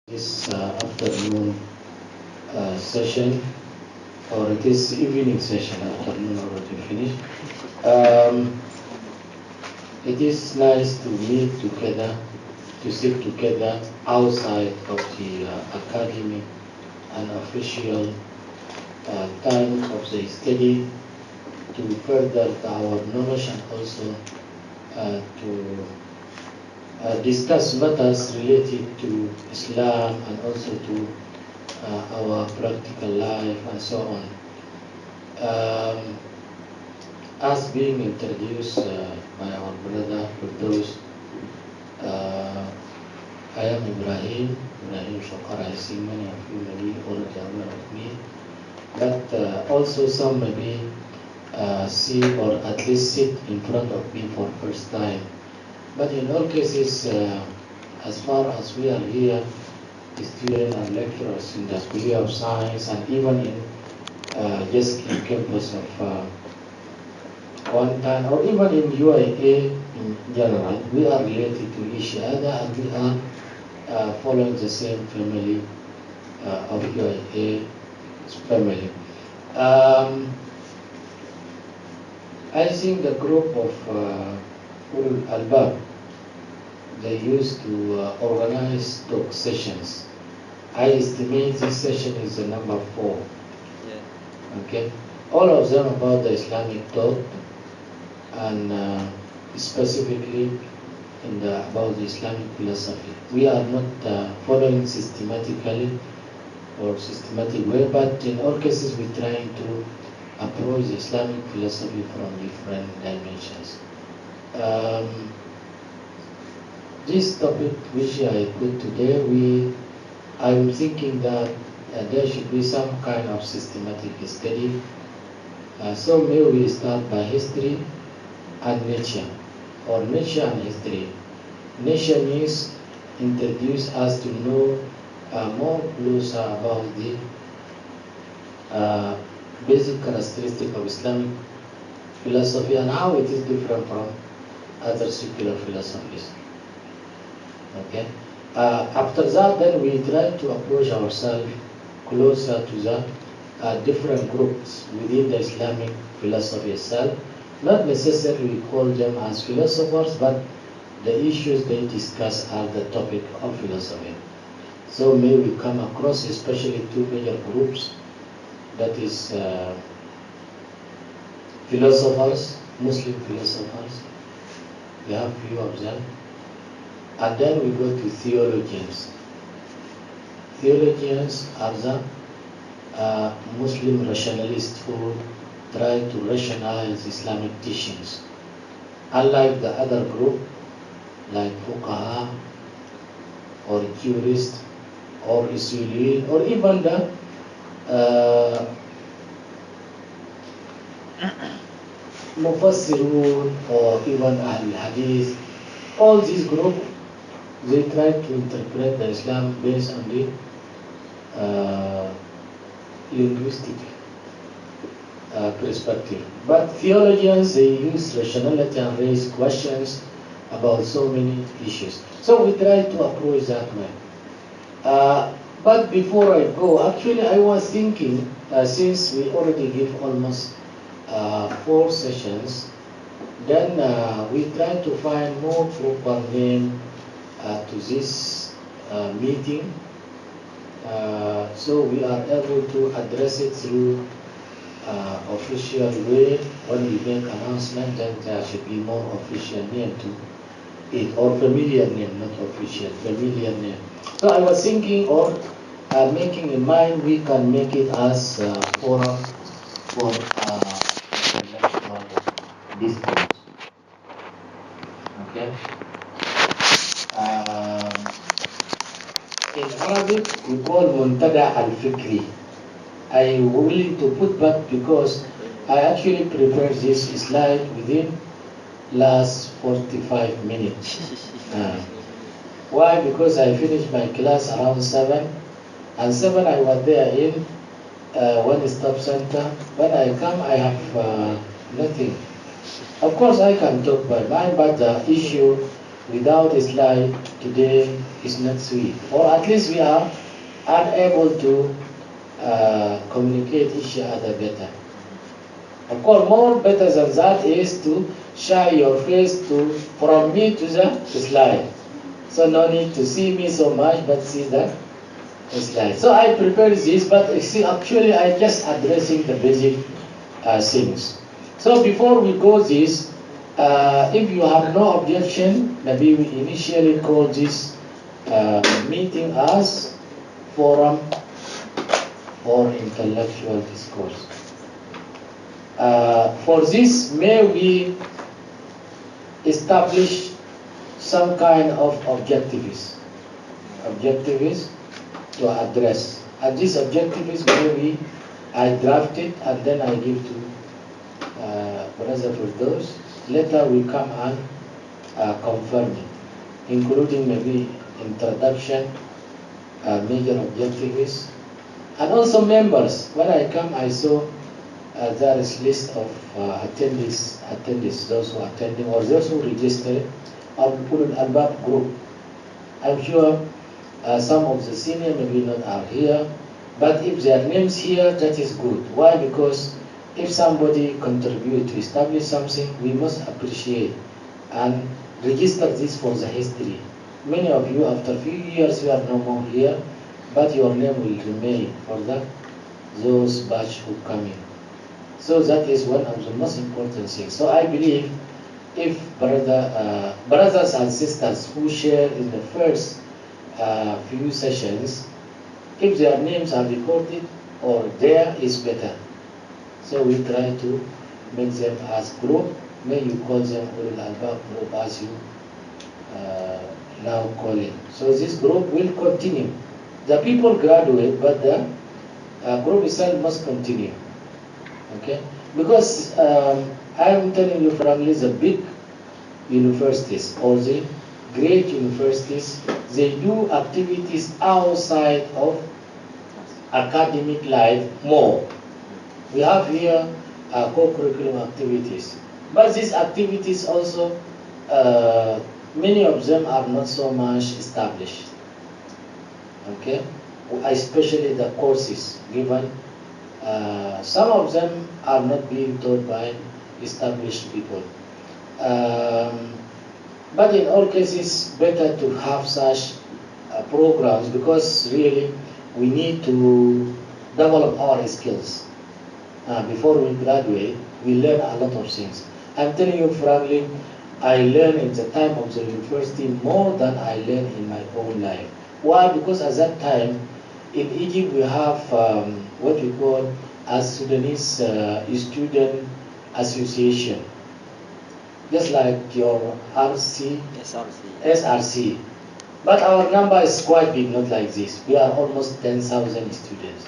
This afternoon session, or this evening session, afternoon already finished. It is nice to meet together, to sit together outside of the academic and official time of the study to further our knowledge and also to discuss matters related to Islam and also to our practical life and so on. As being introduced by our brother Firdaus, I am Ibrahim Shogar. I see many of you may be already aware of me, but also some maybe see or at least sit in front of me for first time. But in all cases, as far as we are here, students and lecturers in the School of Science and even in just in campus of Kuantan or even in UIA in general, we are related to each other and we are following the same family of UIA family. I think the group of Ulul Albab, they used to organize talk sessions. I estimate this session is the number 4. Yeah. Okay. All of them about the Islamic thought and specifically about the Islamic philosophy. We are not following systematically or systematic way, but in all cases we're trying to approach the Islamic philosophy from different dimensions. This topic which I put today, I'm thinking that there should be some kind of systematic study. So may we start by history and nature, or nature and history. Nature means introduce us to know more closer about the basic characteristic of Islamic philosophy and how it is different from other secular philosophies. Okay. After that, then we try to approach ourselves closer to the different groups within the Islamic philosophy itself. Not necessarily we call them as philosophers, but the issues they discuss are the topic of philosophy. So may we come across especially two major groups, that is philosophers, Muslim philosophers. We have few of them. And then we go to theologians. Theologians are the Muslim rationalists who try to rationalize Islamic teachings. Unlike the other group, like fuqaha or jurists or usuliyin or even the mufassirun or even Ahl Hadith, all these groups, they try to interpret the Islam based on the linguistic perspective. But theologians, they use rationality and raise questions about so many issues. So we try to approach that way. But before I go, actually I was thinking, since we already give almost 4 sessions, then we try to find more proper name to this meeting, so we are able to address it through official way. When we make announcement, then there should be more official name to it, or familiar name, not official, familiar name. So I was thinking or making in mind we can make it as forum for intellectual dispute. Okay. In Arabic, we call Muntada al-Fikri. I'm willing to put back because I actually prepared this slide within last 45 minutes. Why? Because I finished my class around 7, and 7 I was there in one stop center. When I come, I have nothing. Of course, I can talk by mind, but the issue without Islam today is not sweet, or at least we are unable to communicate each other better. Of course, more better than that is to share your face from me to the slide. So no need to see me so much, but see the slide. So I prepare this, but see, actually I just addressing the basic things. So before we go this, if you have no objection, maybe we initially call this meeting as Forum for Intellectual Discourse. For this, may we establish some kind of objectives to address. And these objectives, maybe I draft it and then I give to Brother Firdaus. Later we come and confirm it, including maybe introduction, major objectives, and also members. When I come, I saw there is list of attendees, those who are attending or those who registered on Ulul Albab group. I'm sure some of the senior maybe not are here, but if their names here, that is good. Why? Because if somebody contribute to establish something, we must appreciate and register this for the history. Many of you, after a few years, you are no more here, but your name will remain for those batch who come in. So that is one of the most important things. So I believe if brothers and sisters who share in the first few sessions, if their names are recorded or there is better. So we try to make them as group. May you call them Ulul Albab group as you now call it. So this group will continue. The people graduate, but the group itself must continue. Okay? Because I am telling you frankly, the big universities or the great universities, they do activities outside of academic life more. We have here co-curriculum activities, but these activities also, many of them are not so much established. Okay, especially the courses given. Some of them are not being taught by established people. But in all cases, better to have such programs, because really we need to develop our skills. Before we graduate, we learn a lot of things. I'm telling you frankly, I learned in the time of the university more than I learned in my own life. Why? Because at that time, in Egypt, we have what we call a Sudanese Student Association. Just like your SRC. But our number is quite big, not like this. We are almost 10,000 students.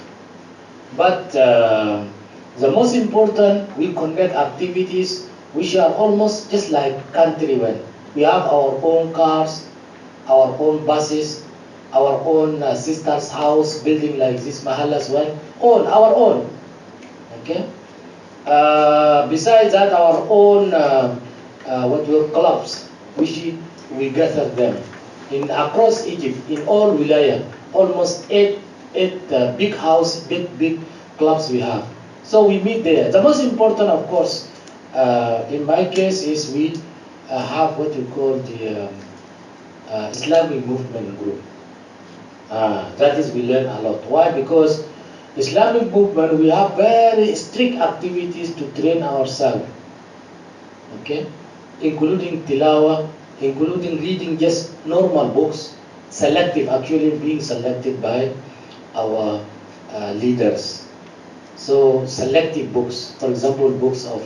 But the most important, we conduct activities which are almost just like countrymen. We have our own cars, our own buses, our own sister's house, building like this, mahallas one, our own. Okay. Besides that, our own what we call clubs, which we gather them in across Egypt, in all wilaya, almost eight big house, big clubs we have. So we meet there. The most important, of course, in my case, is we have what we call the Islamic movement group. That is, we learn a lot. Why? Because Islamic movement, we have very strict activities to train ourselves. Okay, including tilawa, including reading just normal books, selective, actually being selected by our leaders. So selective books, for example, books of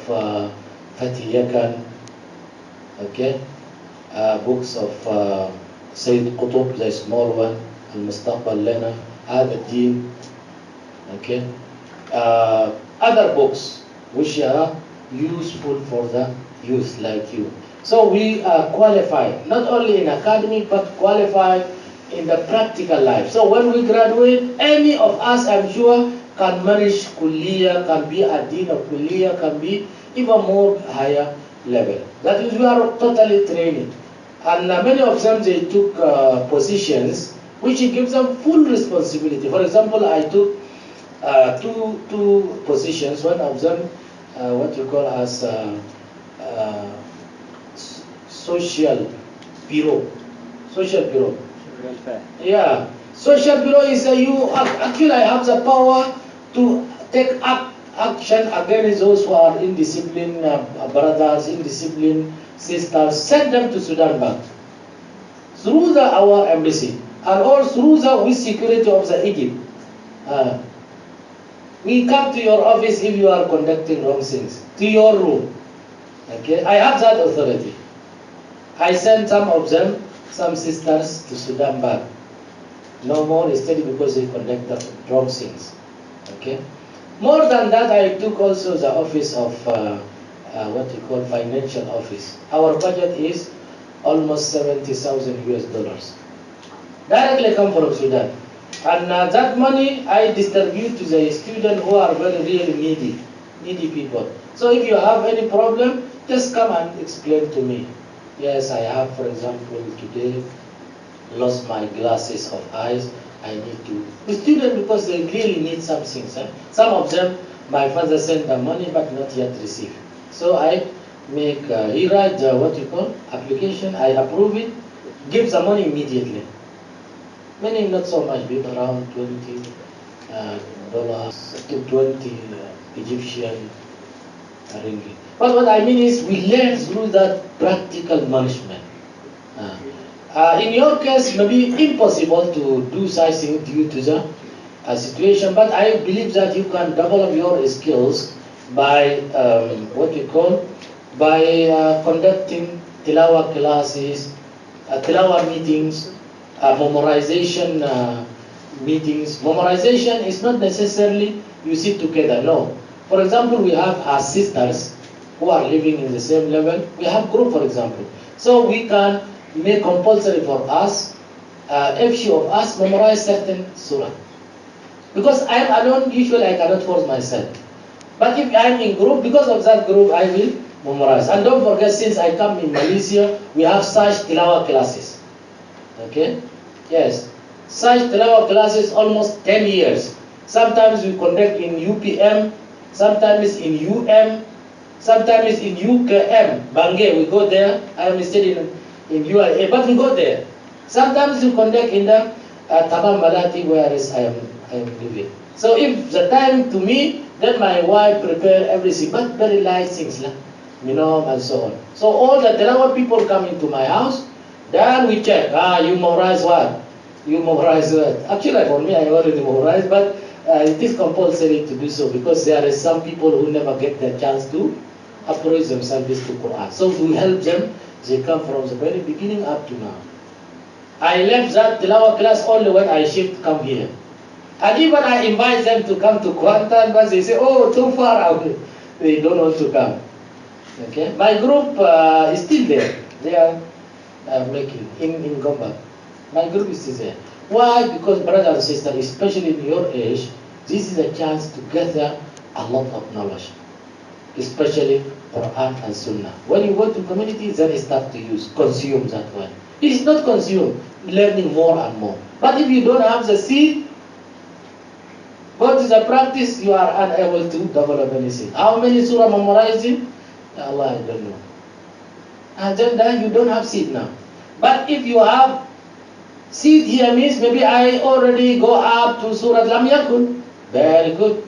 Fatih Yakan, okay, books of Sayyid Qutb, the small one, Al-Mustaqbal Lana, Ad-Din, okay, other books which are useful for the youth like you. So we are qualified, not only in academic, but qualified in the practical life. So when we graduate, any of us, I'm sure, can manage Kulliya, can be a dean of Kulliya, can be even more higher level. That is, we are totally trained. And many of them, they took positions which gives them full responsibility. For example, I took two positions. One of them, what you call as social bureau. Social bureau. Welfare. Yeah. Social bureau is you actually have the power to take up action against those who are indisciplined brothers, indisciplined sisters. Send them to Sudan Bank through our embassy and all through with security of the Egypt. We come to your office if you are conducting wrong things, to your room. Okay, I have that authority. I sent some of them, some sisters, to Sudan Bank. No more study because they conducted wrong things. Okay. More than that, I took also the office of what you call financial office. Our budget is almost 70,000 US dollars. Directly come from Sudan. And that money I distribute to the students who are very really needy people. So if you have any problem, just come and explain to me. Yes, I have, for example, today lost my glasses of eyes. I need to. The students, because they really need some things. Some of them, my father sent the money but not yet received. So I make, he write what you call application, I approve it, give the money immediately. Many not so much, maybe around $20 to 20 Egyptian ringgit. But what I mean is we learn through that practical management. In your case, maybe impossible to do such thing due to the situation, but I believe that you can develop your skills by what you call, by conducting tilawa classes, tilawa meetings, memorization meetings. Memorization is not necessarily you sit together, no. For example, we have our sisters who are living in the same level. We have group, for example. So we can make compulsory for us, if few of us memorize certain surah. Because I am alone, usually I cannot force myself. But if I am in group, because of that group, I will memorize. And don't forget, since I come in Malaysia, we have such tilawa classes. Okay? Yes. Such tilawa classes almost 10 years. Sometimes we conduct in UPM, sometimes in UM, sometimes in UKM, Bangui, we go there. I am studying in UIA, but we go there. Sometimes we conduct in the Tamam Malati, where I am living. So if the time to me, then my wife prepare everything, but very light things, and so on. So all the Telawa people come into my house, then we check, you memorize what? You memorize what? Actually, for me, I already memorized, but it is compulsory to do so because there are some people who never get the chance to approach themselves to Quran. So we help them. They come from the very beginning up to now. I left that Tilawa class only when I shift come here. And even I invite them to come to Kuantan, but they say, oh, too far out. They don't want to come. Okay? My group is still there. They are making in Gomba. My group is still there. Why? Because brother and sister, especially in your age, this is a chance to gather a lot of knowledge, especially Quran and Sunnah. When you go to communities, then you start to consume that one. It is not consume, learning more and more. But if you don't have the seed, go to the practice, you are unable to develop anything. How many surah memorizing? Allah, I don't know. And then you don't have seed now. But if you have seed here, means maybe I already go up to Surah Lam Yakun. Very good.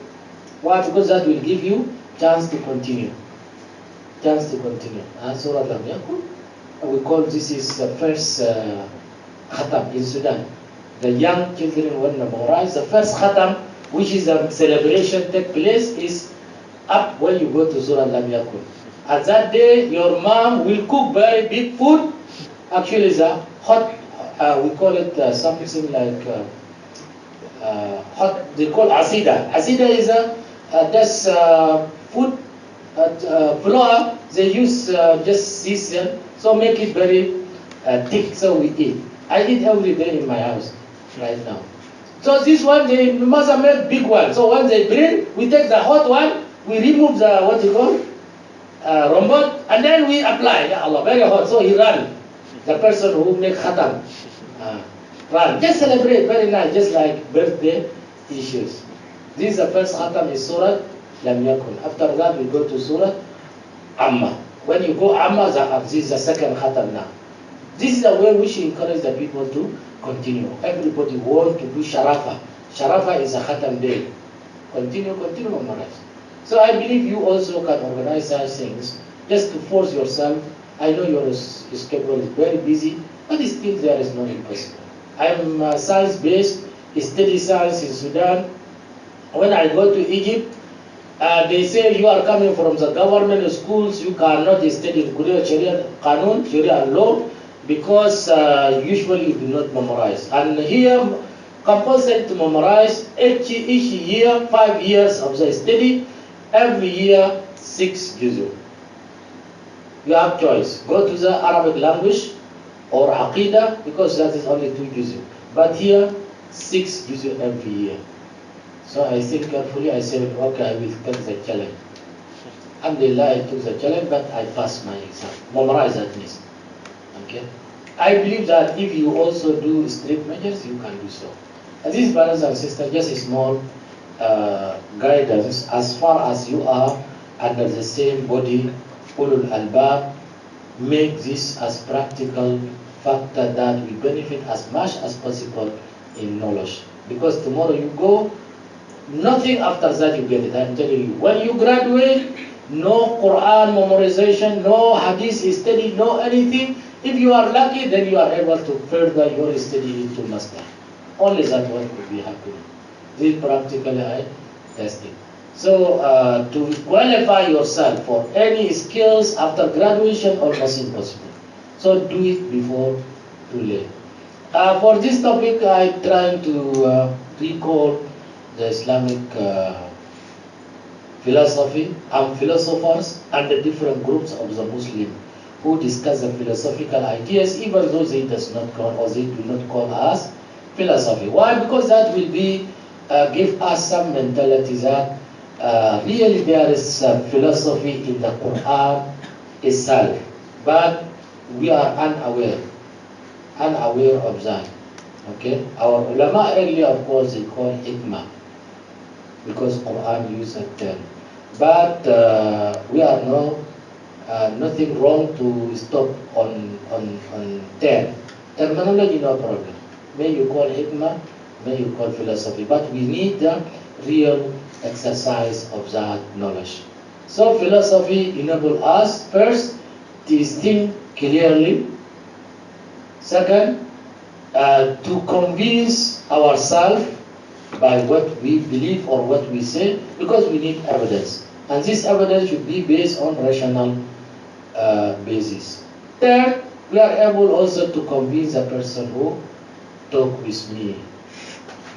Why? Because that will give you chance to continue. Chance to continue. Surah Lam Yakun, we call this is the first khatam in Sudan. The young children when they memorize, the first khatam, which is a celebration take place, is up when you go to Surah Lam Yakun. At that day, your mom will cook very big food. Actually, it's a hot, we call it something like hot, they call asida. Asida is this food flour, they use just season, so make it very thick, so we eat. I eat every day in my house right now. So this one, they must have made big one. So when they bring, we take the hot one, we remove the, what you call, rombot, and then we apply. Ya Allah, very hot. So he ran. The person who make khatam. Right. Just celebrate, very nice, just like birthday issues. This is the first khatam is Surah Lam Yakun. After that, we go to Surah Amma. When you go Amma, this is the second khatam now. This is the way we should encourage the people to continue. Everybody want to do sharafa. Sharafa is a khatam day. Continue, memorize. So I believe you also can organize such things just to force yourself. I know your schedule is very busy, but still there is no impossible. I'm science-based, study science in Sudan. When I go to Egypt, they say you are coming from the government schools, you cannot study Sharia Qanun, Sharia law, because usually you do not memorize. And here, compulsory to memorize each year, 5 years of the study, every year 6 juzu. You have choice. Go to the Arabic language or Aqidah, because that is only 2 juzu. But here, 6 juzu every year. So I think carefully, I said, okay, I will take the challenge. Alhamdulillah, I took the challenge, but I passed my exam. Memorize at least. Okay? I believe that if you also do strict measures, you can do so. And these brothers and sisters, just a small guidance, as far as you are under the same body, ulul albab, make this as practical factor that we benefit as much as possible in knowledge. Because tomorrow you go, nothing after that you get it. I'm telling you, when you graduate, no Quran memorization, no hadith study, no anything. If you are lucky, then you are able to further your study into master. Only that one will be happening. This practically I testing. So to qualify yourself for any skills after graduation, almost impossible. So do it before too late. For this topic, I'm trying to recall the Islamic philosophy and philosophers and the different groups of the Muslim who discuss the philosophical ideas, even though they does not call or they do not call us philosophy. Why? Because that will be give us some mentality that really there is philosophy in the Quran itself, but we are unaware of that. Okay, our ulama earlier, of course, they call hikmah because Quran uses a term, but we are nothing wrong to stop on terminology, no problem. May you call hikmah, may you call philosophy, but we need the real exercise of that knowledge. So philosophy enables us first to think clearly. Second, to convince ourselves by what we believe or what we say, because we need evidence. And this evidence should be based on rational basis. Third, we are able also to convince a person who talk with me.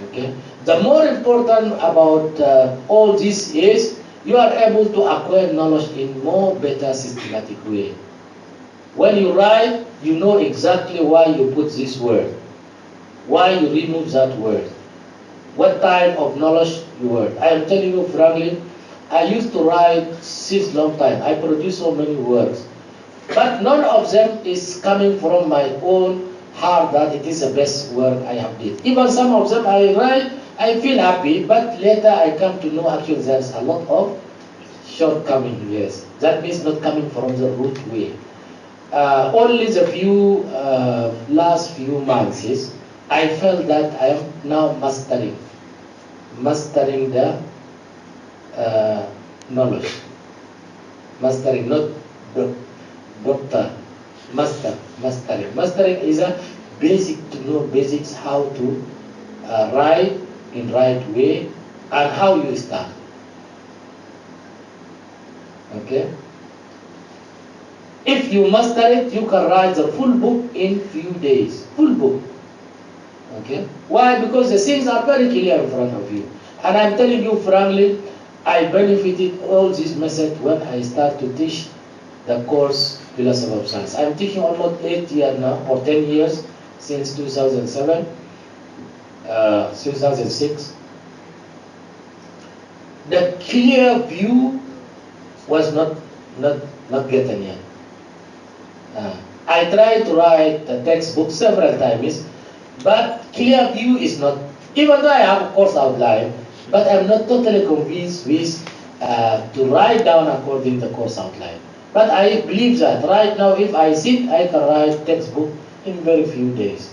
Okay. The more important about all this is you are able to acquire knowledge in more better systematic way. When you write, you know exactly why you put this word, why you remove that word, what type of knowledge you word. I am telling you frankly, I used to write since long time. I produce so many words, but none of them is coming from my own heart that it is the best work I have did. Even some of them I write, I feel happy, but later I come to know actually there's a lot of shortcoming. Yes, that means not coming from the root way. Only the last few months, I felt that I am now mastering the knowledge. Mastering, not doctor. Mastering. Mastering is a basic to know basics how to write in right way and how you start. Okay. If you master it, you can write the full book in few days. Full book. Okay. Why? Because the things are very clear in front of you. And I'm telling you frankly, I benefited all this method when I start to teach the course Philosophy of Science. I'm teaching almost 8 years now, or 10 years, since 2007, 2006. The clear view was not getting yet. I tried to write the textbook several times, but clear view is not, even though I have a course outline, but I'm not totally convinced with to write down according to the course outline. But I believe that right now, if I sit, I can write textbook in very few days.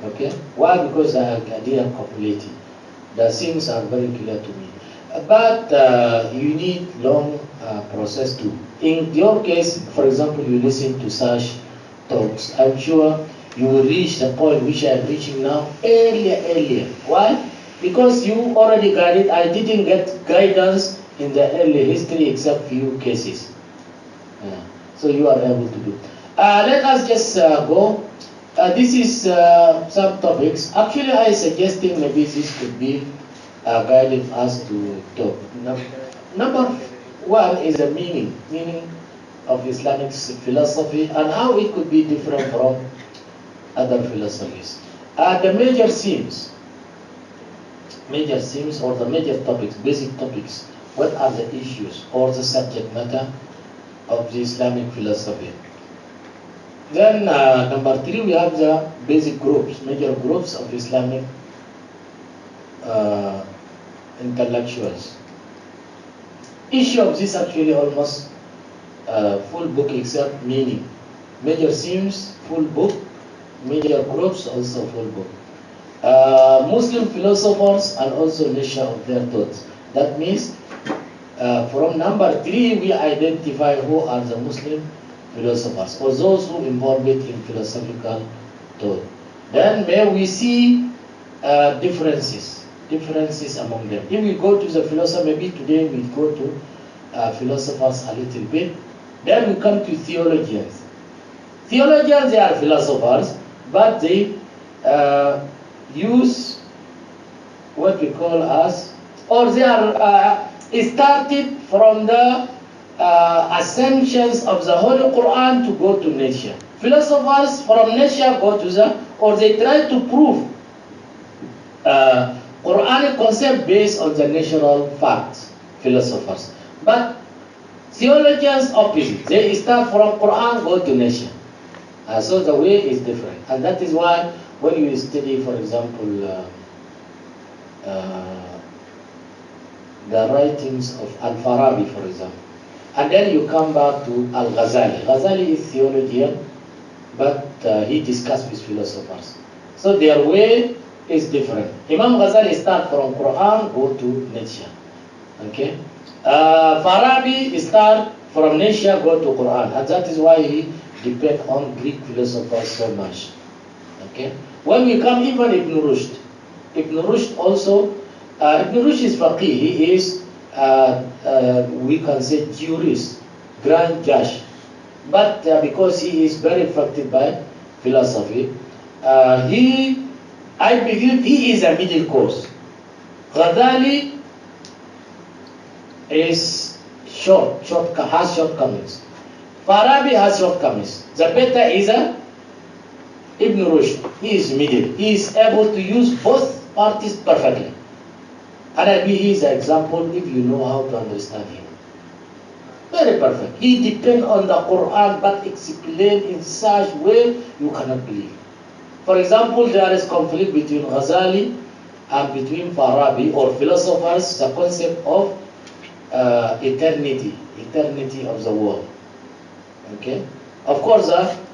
Okay? Why? Because I didn't calculate it. The things are very clear to me. But you need long process too. In your case, for example, you listen to such talks, I'm sure you will reach the point which I'm reaching now earlier. Why? Because you already got it. I didn't get guidance in the early history except few cases. So you are able to do. Let us just go. This is some topics. Actually, I suggesting maybe this could be guiding us to talk. Number one is the meaning of Islamic philosophy and how it could be different from other philosophies. The major themes or the major topics, basic topics, what are the issues or the subject matter of the Islamic philosophy. Then number three, we have the basic groups, major groups of Islamic intellectuals. Issue of this actually almost full book except meaning. Major themes, full book. Major groups, also full book. Muslim philosophers and also nature of their thoughts. That means from number three, we identify who are the Muslim philosophers or those who involved in philosophical thought. Then may we see differences among them. If we go to the philosopher, maybe today we go to philosophers a little bit. Then we come to theologians. Theologians, they are philosophers, but they use what we call as, or they are started from the assumptions of the Holy Quran to go to nature. Philosophers from nature go to the, or they try to prove Quranic concept based on the natural facts, philosophers. But theologians opposite. They start from Quran, go to nature. So the way is different. And that is why when you study, for example, the writings of Al-Farabi, for example, and then you come back to Al-Ghazali. Ghazali is theologian, but he discussed with philosophers. So their way is different. Imam Ghazali start from Quran, go to nature. Okay? Farabi start from nature, go to Quran. And that is why he depend on Greek philosophers so much. Okay? When we come even Ibn Rushd. Ibn Rushd also, Ibn Rushd is faqih. He is, we can say, jurist, grand judge. But because he is very affected by philosophy, I believe he is a middle course. Ghazali is has shortcomings. Farabi has shortcomings. The better is Ibn Rushd. He is middle. He is able to use both parties perfectly. And I believe he is an example if you know how to understand him. Very perfect. He depends on the Quran but explained in such way you cannot believe. For example, there is conflict between Ghazali and between Farabi or philosophers, the concept of eternity of the world. Okay? Of course,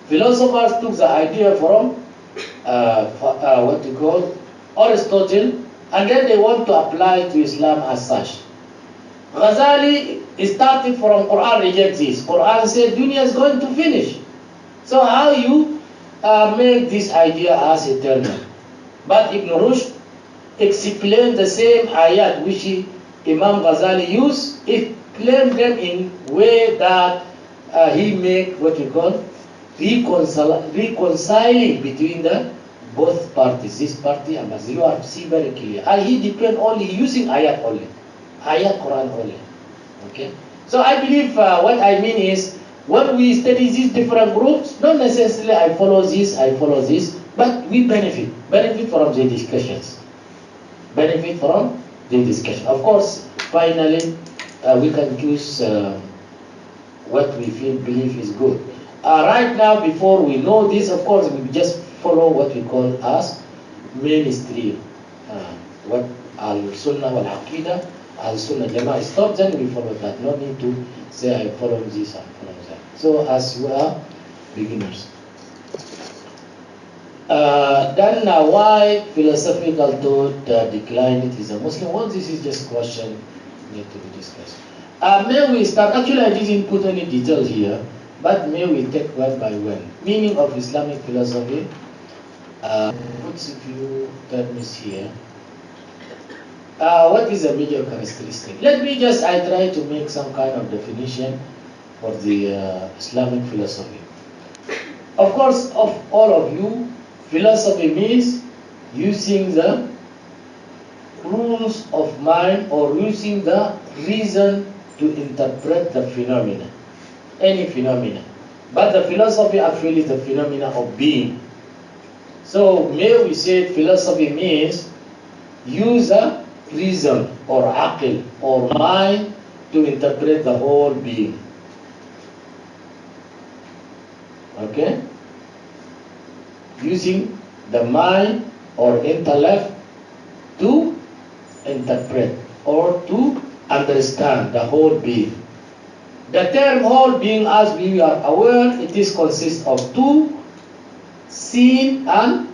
philosophers took the idea from what you call Aristotle, and then they want to apply to Islam as such. Ghazali started from Quran, reject this. Quran said dunya is going to finish. So how you make this idea as eternal? But Ibn Rushd explained the same ayat which Imam Ghazali used, explained them in way that he make what you call reconciling between the both parties, this party and that. You are see very clear. And he depend only using ayat only, ayat Quran only. Okay. So I believe what I mean is when we study these different groups, not necessarily I follow this, but we benefit from the discussions. Benefit from the discussion. Of course, finally, we can choose what we feel, believe is good. Right now, before we know this, of course, we just follow what we call as mainstream. What Al-Sunnah wal-Aqidah, Al-Sunnah Jama'ah stop, then we follow that. No need to say I follow this, I follow that. So as we are beginners. Then why philosophical thought declined it is a Muslim? Well, this is just a question need to be discussed. May we start, actually I didn't put any details here, but may we take one by one. Meaning of Islamic philosophy, put a few terms here. What is a major characteristic? Let me just, I try to make some kind of definition for the Islamic philosophy. Of course, of all of you, philosophy means using the rules of mind or using the reason to interpret the phenomena, any phenomena. But the philosophy actually is the phenomena of being. So may we say philosophy means use a reason or aql or mind to interpret the whole being. Okay? Using the mind or intellect to interpret or to understand the whole being. The term whole being, as we are aware, it is consists of two, seen and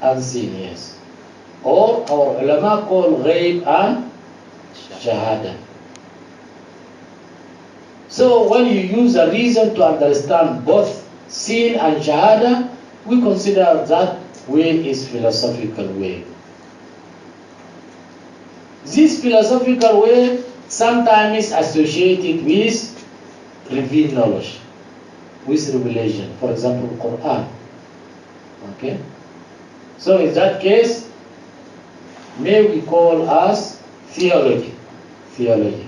unseen, yes. Or our ulama call ghaib and shahada. So when you use a reason to understand both seen and shahada, we consider that way is philosophical way. This philosophical way sometimes is associated with revealed knowledge, with revelation. For example, Quran. Okay? So in that case, may we call as theology. Theology.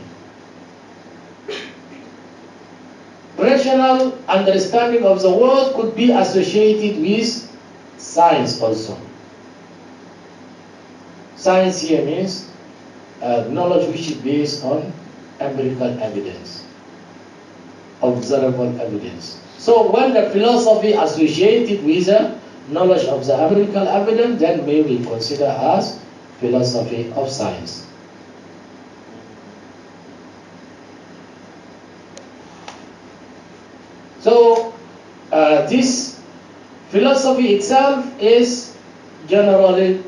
Rational understanding of the world could be associated with science also. Science here means knowledge which is based on empirical evidence, observable evidence. So when the philosophy associated with the knowledge of the empirical evidence, then may we consider as philosophy of science. So this philosophy itself is generally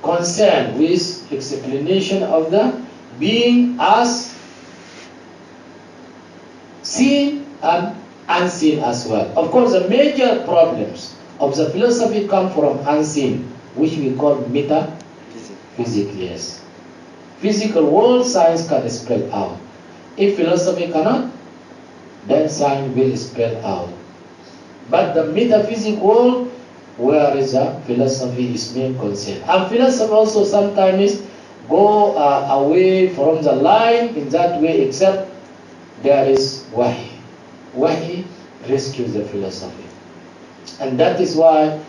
concerned with explanation of the being as seen and unseen as well. Of course, the major problems of the philosophy come from unseen, which we call metaphysics. Yes. Physical world, science can spell out. If philosophy cannot, then science will spell out. But the metaphysical world, where is the philosophy is main concern. And philosophy also sometimes go away from the line in that way, except there is wahi. Wahi rescues the philosophy. And that is why,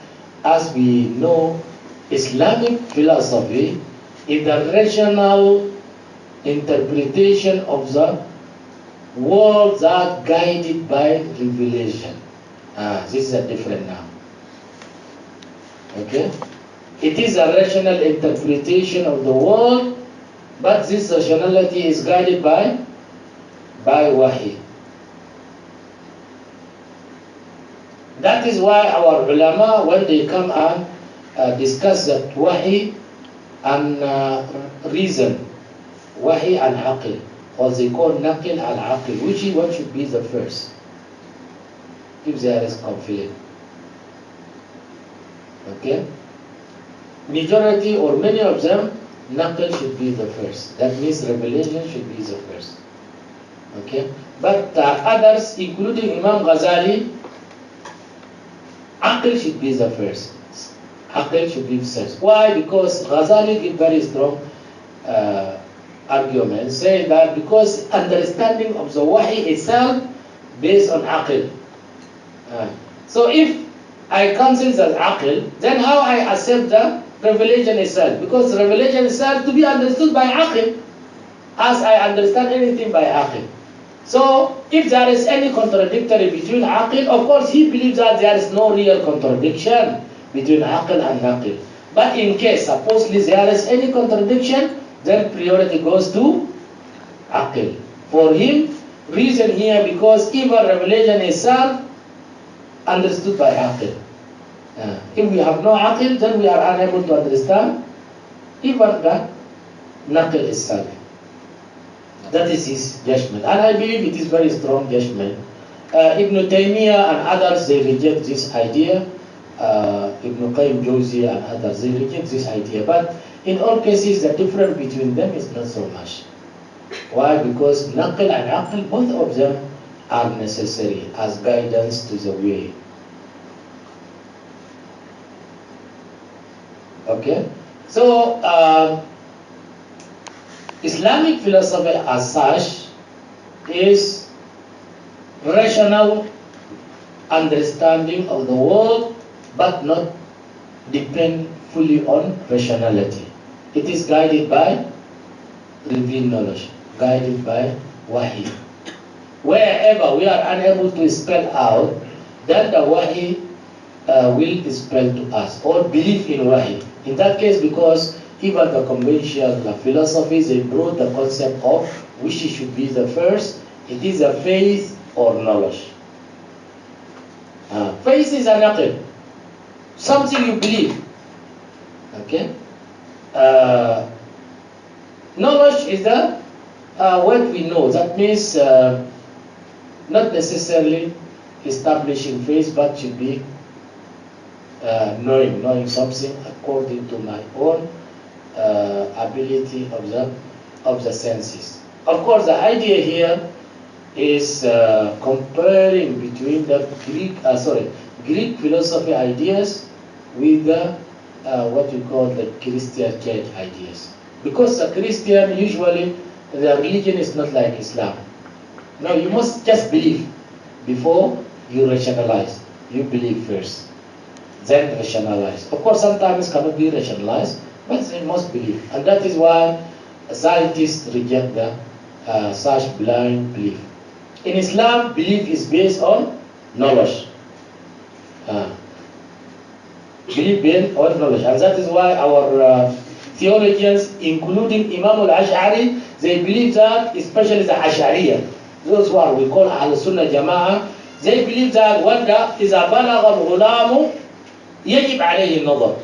as we know, Islamic philosophy is the rational interpretation of the world that guided by revelation. This is a different now. Okay? It is a rational interpretation of the world, but this rationality is guided by wahi. That is why our ulama, when they come and discuss that wahi and reason, wahi and aql, or they call naql al-aql, which is what should be the first, if there is conflict. Okay? Majority or many of them, naql should be the first. That means revelation should be the first. Okay? But others, including Imam Ghazali, aql should be the first. Aql should be first. Why? Because Ghazali gives very strong argument, saying that because understanding of the wahi itself based on aql. So if I consider that aql, then how I accept the revelation itself? Because revelation itself to be understood by aql, as I understand anything by aql. So if there is any contradictory between aqil, of course he believes that there is no real contradiction between aqil and naqil. But in case, supposedly there is any contradiction, then priority goes to aqil. For him, reason here because even revelation itself understood by aqil. If we have no aqil, then we are unable to understand even the naqil itself. That is his judgment. And I believe it is very strong judgment. Ibn Taymiyyah and others, they reject this idea. Ibn Qayyim Jawzi and others, they reject this idea. But in all cases, the difference between them is not so much. Why? Because naql and aql, both of them are necessary as guidance to the way. Okay? So, Islamic philosophy as such is rational understanding of the world, but not depend fully on rationality. It is guided by revealed knowledge, guided by wahi. Wherever we are unable to spell out, then the wahi will spell to us, or believe in wahi. In that case, because even the conventional philosophies, they brought the concept of which should be the first, it is a faith or knowledge. Faith is an aql, something you believe. Okay? Knowledge is the what we know. That means not necessarily establishing faith, but should be knowing something according to my own ability of the senses. Of course, the idea here is comparing between the Greek philosophy ideas with the what we call the Christian church ideas. Because a Christian, usually the religion is not like Islam. No, you must just believe before you rationalize. You believe first, then rationalize. Of course, sometimes it cannot be rationalized, but you must believe. And that is why scientists reject the such blind belief. In Islam, belief is based on knowledge. Belief based on knowledge. And that is why our theologians, including Imam al-Ash'ari, they believe that, especially the Ash'ariyah, those who are we call Ahl-Sunnah Jama'ah, they believe that when إذا بلغ الغلام يجب عليه النظر.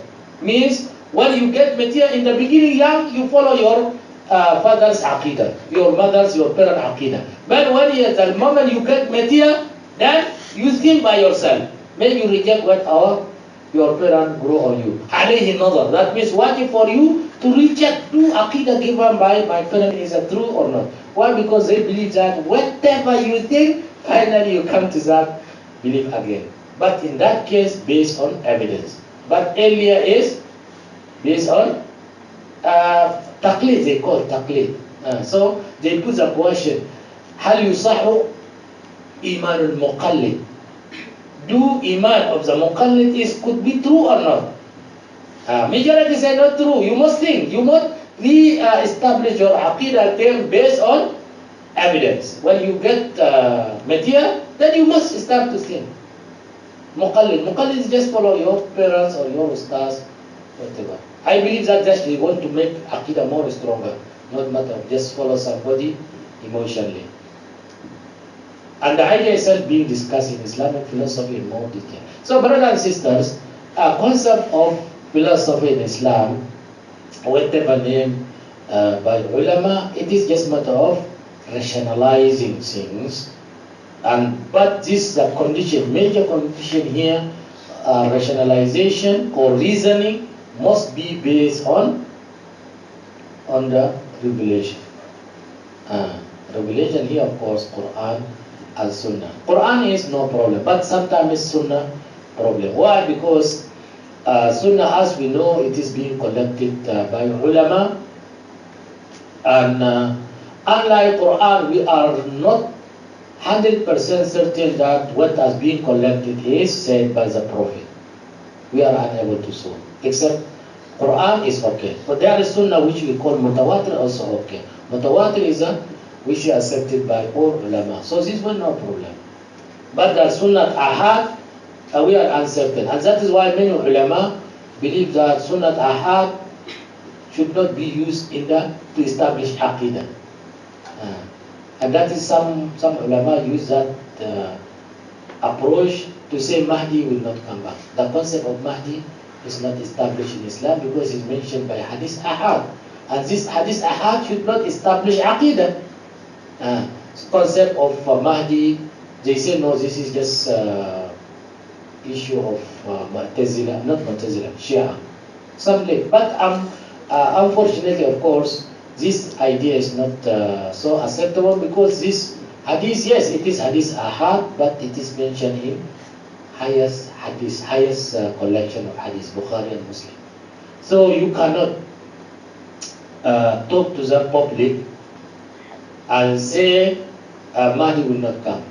Means when you get material in the beginning young, you follow your father's aqidah, your mother's, your parents' aqidah. But when the moment you get material, then you think by yourself. Maybe you reject what your parents grow on you. عليه النظر. That means waiting for you to reject two aqidah given by my parents, is it true or not? Why? Because they believe that whatever you think, finally you come to that belief again. But in that case, based on evidence. But earlier is based on taqlid, they call taqlid. So they put the question, هل يصح إيمان المقلد? Do iman of the muqallid could be true or not? Majority say not true. You must think. You must establish your aqidah based on evidence. When you get material, then you must start to think. Muqallid is just follow your parents or your ustaz, whatever. I believe that they want to make aqidah more stronger, not matter of just follow somebody emotionally. And the idea itself being discussed in Islamic philosophy in more detail. So, brothers and sisters, a concept of philosophy in Islam, whatever name by ulama, it is just matter of rationalizing things. But this is a condition, major condition here, rationalization or reasoning must be based on the revelation. Revelation here, of course, Quran and Sunnah. Quran is no problem, but sometimes it's Sunnah problem. Why? Because Sunnah, as we know, it is being collected by ulama, and unlike Quran, we are not 100% certain that what has been collected is said by the Prophet. We are unable to say, except Quran is okay. But there is Sunnah which we call mutawatir also okay. Mutawatir is a which is accepted by all ulama. So this one no problem. But the Sunnah Ahad, we are uncertain. And that is why many ulama believe that Sunnah Ahad should not be used to establish Aqidah. And that is some ulama use that approach to say Mahdi will not come back. The concept of Mahdi is not established in Islam because it's mentioned by Hadith Ahad. And this Hadith Ahad should not establish Aqidah. Concept of Mahdi, they say no, this is just issue of Mu'tazila, not Mu'tazila, Shia. Something. But unfortunately, of course, this idea is not so acceptable because this hadith, yes, it is hadith ahad, but it is mentioned in highest collection of hadith, Bukhari and Muslim. So you cannot talk to the public and say Mahdi will not come.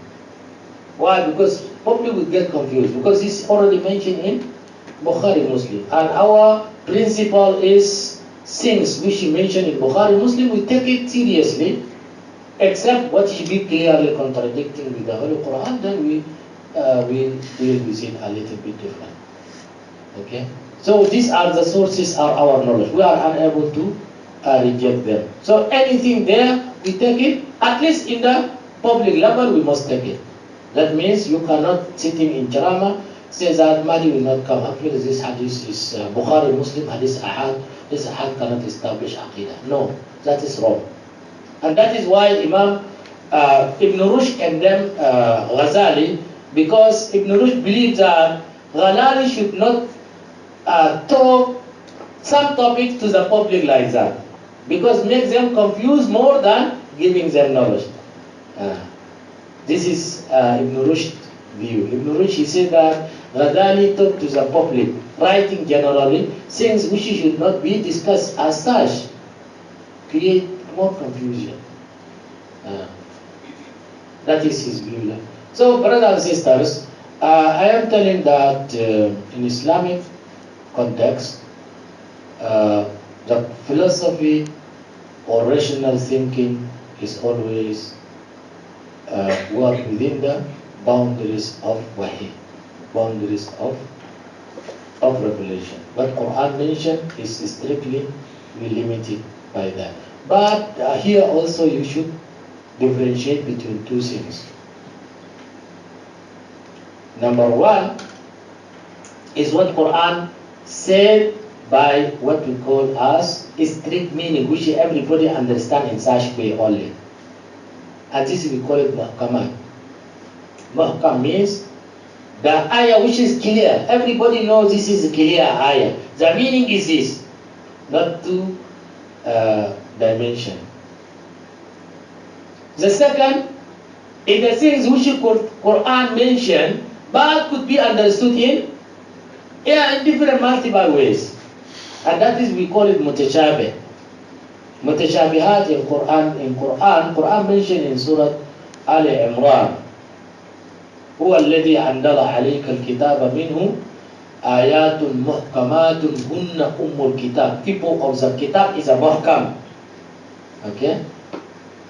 Why? Because public will get confused because it's already mentioned in Bukhari Muslim, and our principle is things which he mentioned in Bukhari Muslim, we take it seriously, except what should be clearly contradicting with the Holy Quran, then we deal with it a little bit different. Okay? So these are the sources of our knowledge. We are unable to reject them. So anything there, we take it, at least in the public level, we must take it. That means you cannot sitting in Jarama say that Mahdi will not come. Actually, this hadith is Bukhari Muslim, hadith ahad. This ahad cannot establish Aqidah. No, that is wrong. And that is why Imam Ibn Rushd condemned Ghazali, because Ibn Rushd believes that Ghazali should not talk some topics to the public like that, because makes them confused more than giving them knowledge. This is Ibn Rushd's view. Ibn Rushd, he said that Ghazali talked to the public, writing generally, things which should not be discussed as such, create more confusion. That is his view. So, brothers and sisters, I am telling that in Islamic context, the philosophy or rational thinking is always work within the boundaries of wahi, boundaries of revelation. What Quran mentioned is strictly limited by that. But here also you should differentiate between two things. Number one is what Quran said by what we call as strict meaning, which everybody understand in such way only. And this we call it muhkamat. Muhkam means the ayah which is clear. Everybody knows this is a clear ayah. The meaning is this, not two dimension. The second is the things which Quran mentioned, but could be understood in different multiple ways. And that is, we call it mutashabih. Mutashabihat in Quran mentioned in Surah Ali Imran. هو الذي أنزل عليك الكتاب منه آيات محكمات هن الكتاب. People of the kitab is a muhkam. Okay?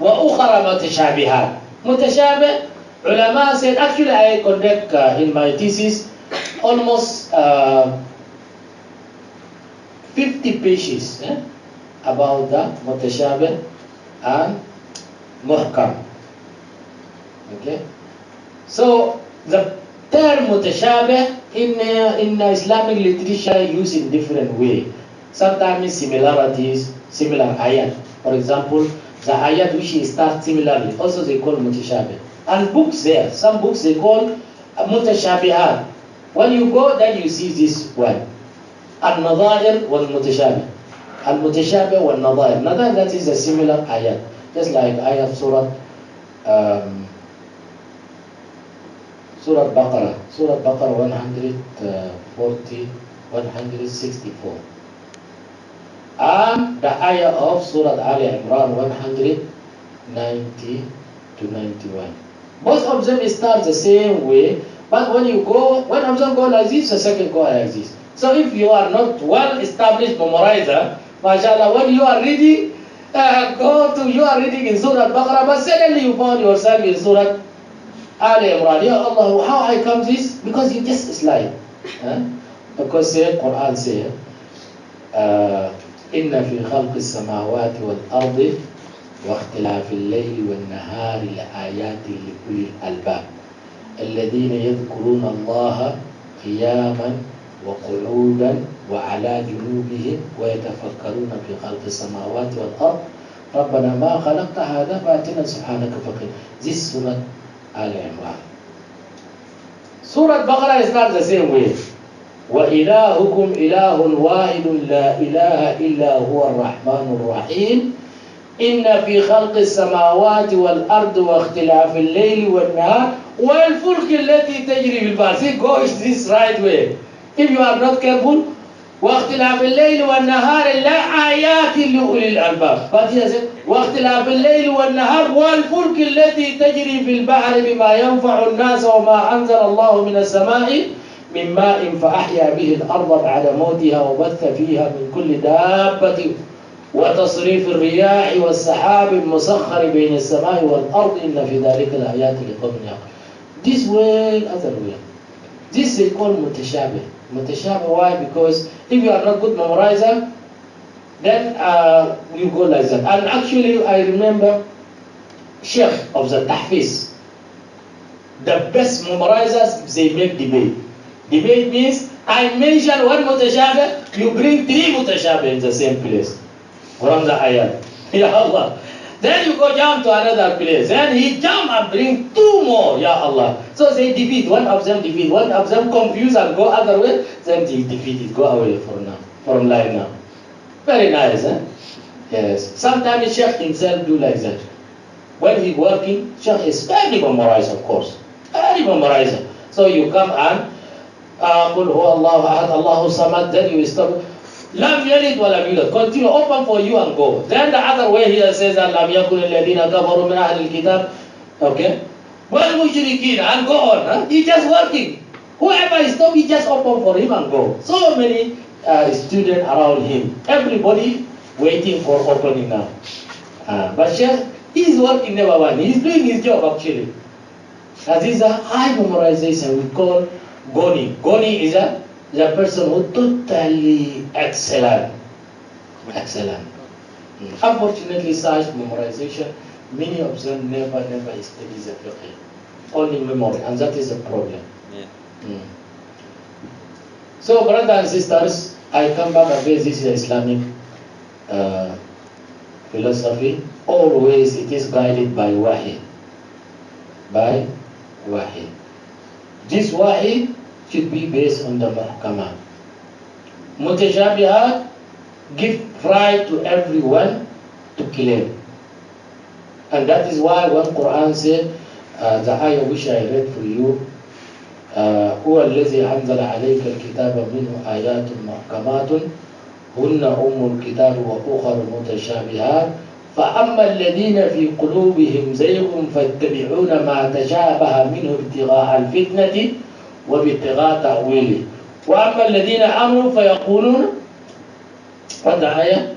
وأخرى متشابهات. Mutashabih, ulama said, actually I conduct in my thesis almost 50 pages about the mutashabih and muhkam. Okay? So the term mutashabih in Islamic literature used in different way. Sometimes similarities, similar ayat. For example, the ayat which start similarly, also they call mutashabih. And books there, some books they call mutashabihat. When you go, then you see this one. Al-Nadhair wal-Mutashabih. Al-Mutashabih wal-Nadhair. Nadhair, that is a similar ayat. Just like ayat Surah Baqarah. Surah Baqarah 164. And the ayah of Surah Ali Imran 190 to 91. Both of them start the same way, but when you go, one of them go like this, the second go like this. So if you are not well-established memorizer, mashallah, when you are reading, You are reading in Surah Baqarah, but suddenly you found yourself in Surah Al Imran. Ya Allah, how I come this? Because you just slide. Because Quran says, إن في خلق السماوات والأرض واختلاف الليل والنهار لآيات لأولي الألباب الذين يذكرون الله قياما وقعودا وعلى جنوبهم ويتفكرون في خلق السماوات والأرض ربنا ما خلقت هذا باطلا سبحانك فقنا. This Surah Al Imran. Surah Baqarah is not the same way. وإلهكم إله واحد لا إله إلا هو الرحمن الرحيم إن في خلق السماوات والأرض واختلاف الليل والنهار والفلك التي تجري في البحر. See, go this right way. If you are not careful, واختلاف الليل والنهار لآيات لأولي الألباب. But he said واختلاف الليل والنهار والفلك التي تجري في البحر بما ينفع الناس وما أنزل الله من السماء من ماء فأحيا به الأرض بعد موتها وبث فيها من كل دابة وتصريف الرياح والسحاب المسخر بين السماء والأرض إن في ذلك الآيات لقوم يعقلون. This way, other way. This is called متشابه. متشابه, why? Because if you are not good memorizer, then you go like that. And actually, I remember Sheikh of the Tahfiz. The best memorizers, they make debate. Debate means I mention one mutashabih, you bring 3 mutashabih in the same place from the ayat. Ya Allah. Then you go jump to another place. Then he jump and bring 2 more. Ya Allah. So they defeat. One of them defeat. One of them confuse and go other way. Then he defeat it. Go away from line now. Very nice, eh? Yes. Sometimes Sheikh himself do like that. When he working, Sheikh is very memorized, of course. Very memorized. So you come and قل هو الله أحد الله الصمد, then you stop. لم يلد ولم يولد. Continue, open for you and go. Then the other way here says that لم يكن الذين كفروا من أهل الكتاب. Okay. والمشركين and go on. Huh? He just working. Whoever is stop, he just open for him and go. So many students around him. Everybody waiting for opening now. But Sheikh, he is working never one. He is doing his job actually. This is a high memorization we call Goni. Goni is the person who totally excellent. Excellent. Unfortunately, such memorization, many of them never study the fiqh. Only memory, and that is a problem. Yeah. So, brothers and sisters, I come back again. This is Islamic philosophy. Always it is guided by wahi. By wahi. This wahi should be based on the muhkamat. Mutashabihat give right to everyone to claim. And that is why when Quran said, the ayah which I read for you, هو الذي أنزل عليك الكتاب منه آيات محكمات هن أم الكتاب وأخر متشابهات فأما الذين في قلوبهم زيغ فاتبعون ما تشابه منه ابتغاء الفتنة وابتغاء تأويله وأما الذين آمنوا فيقولون والآية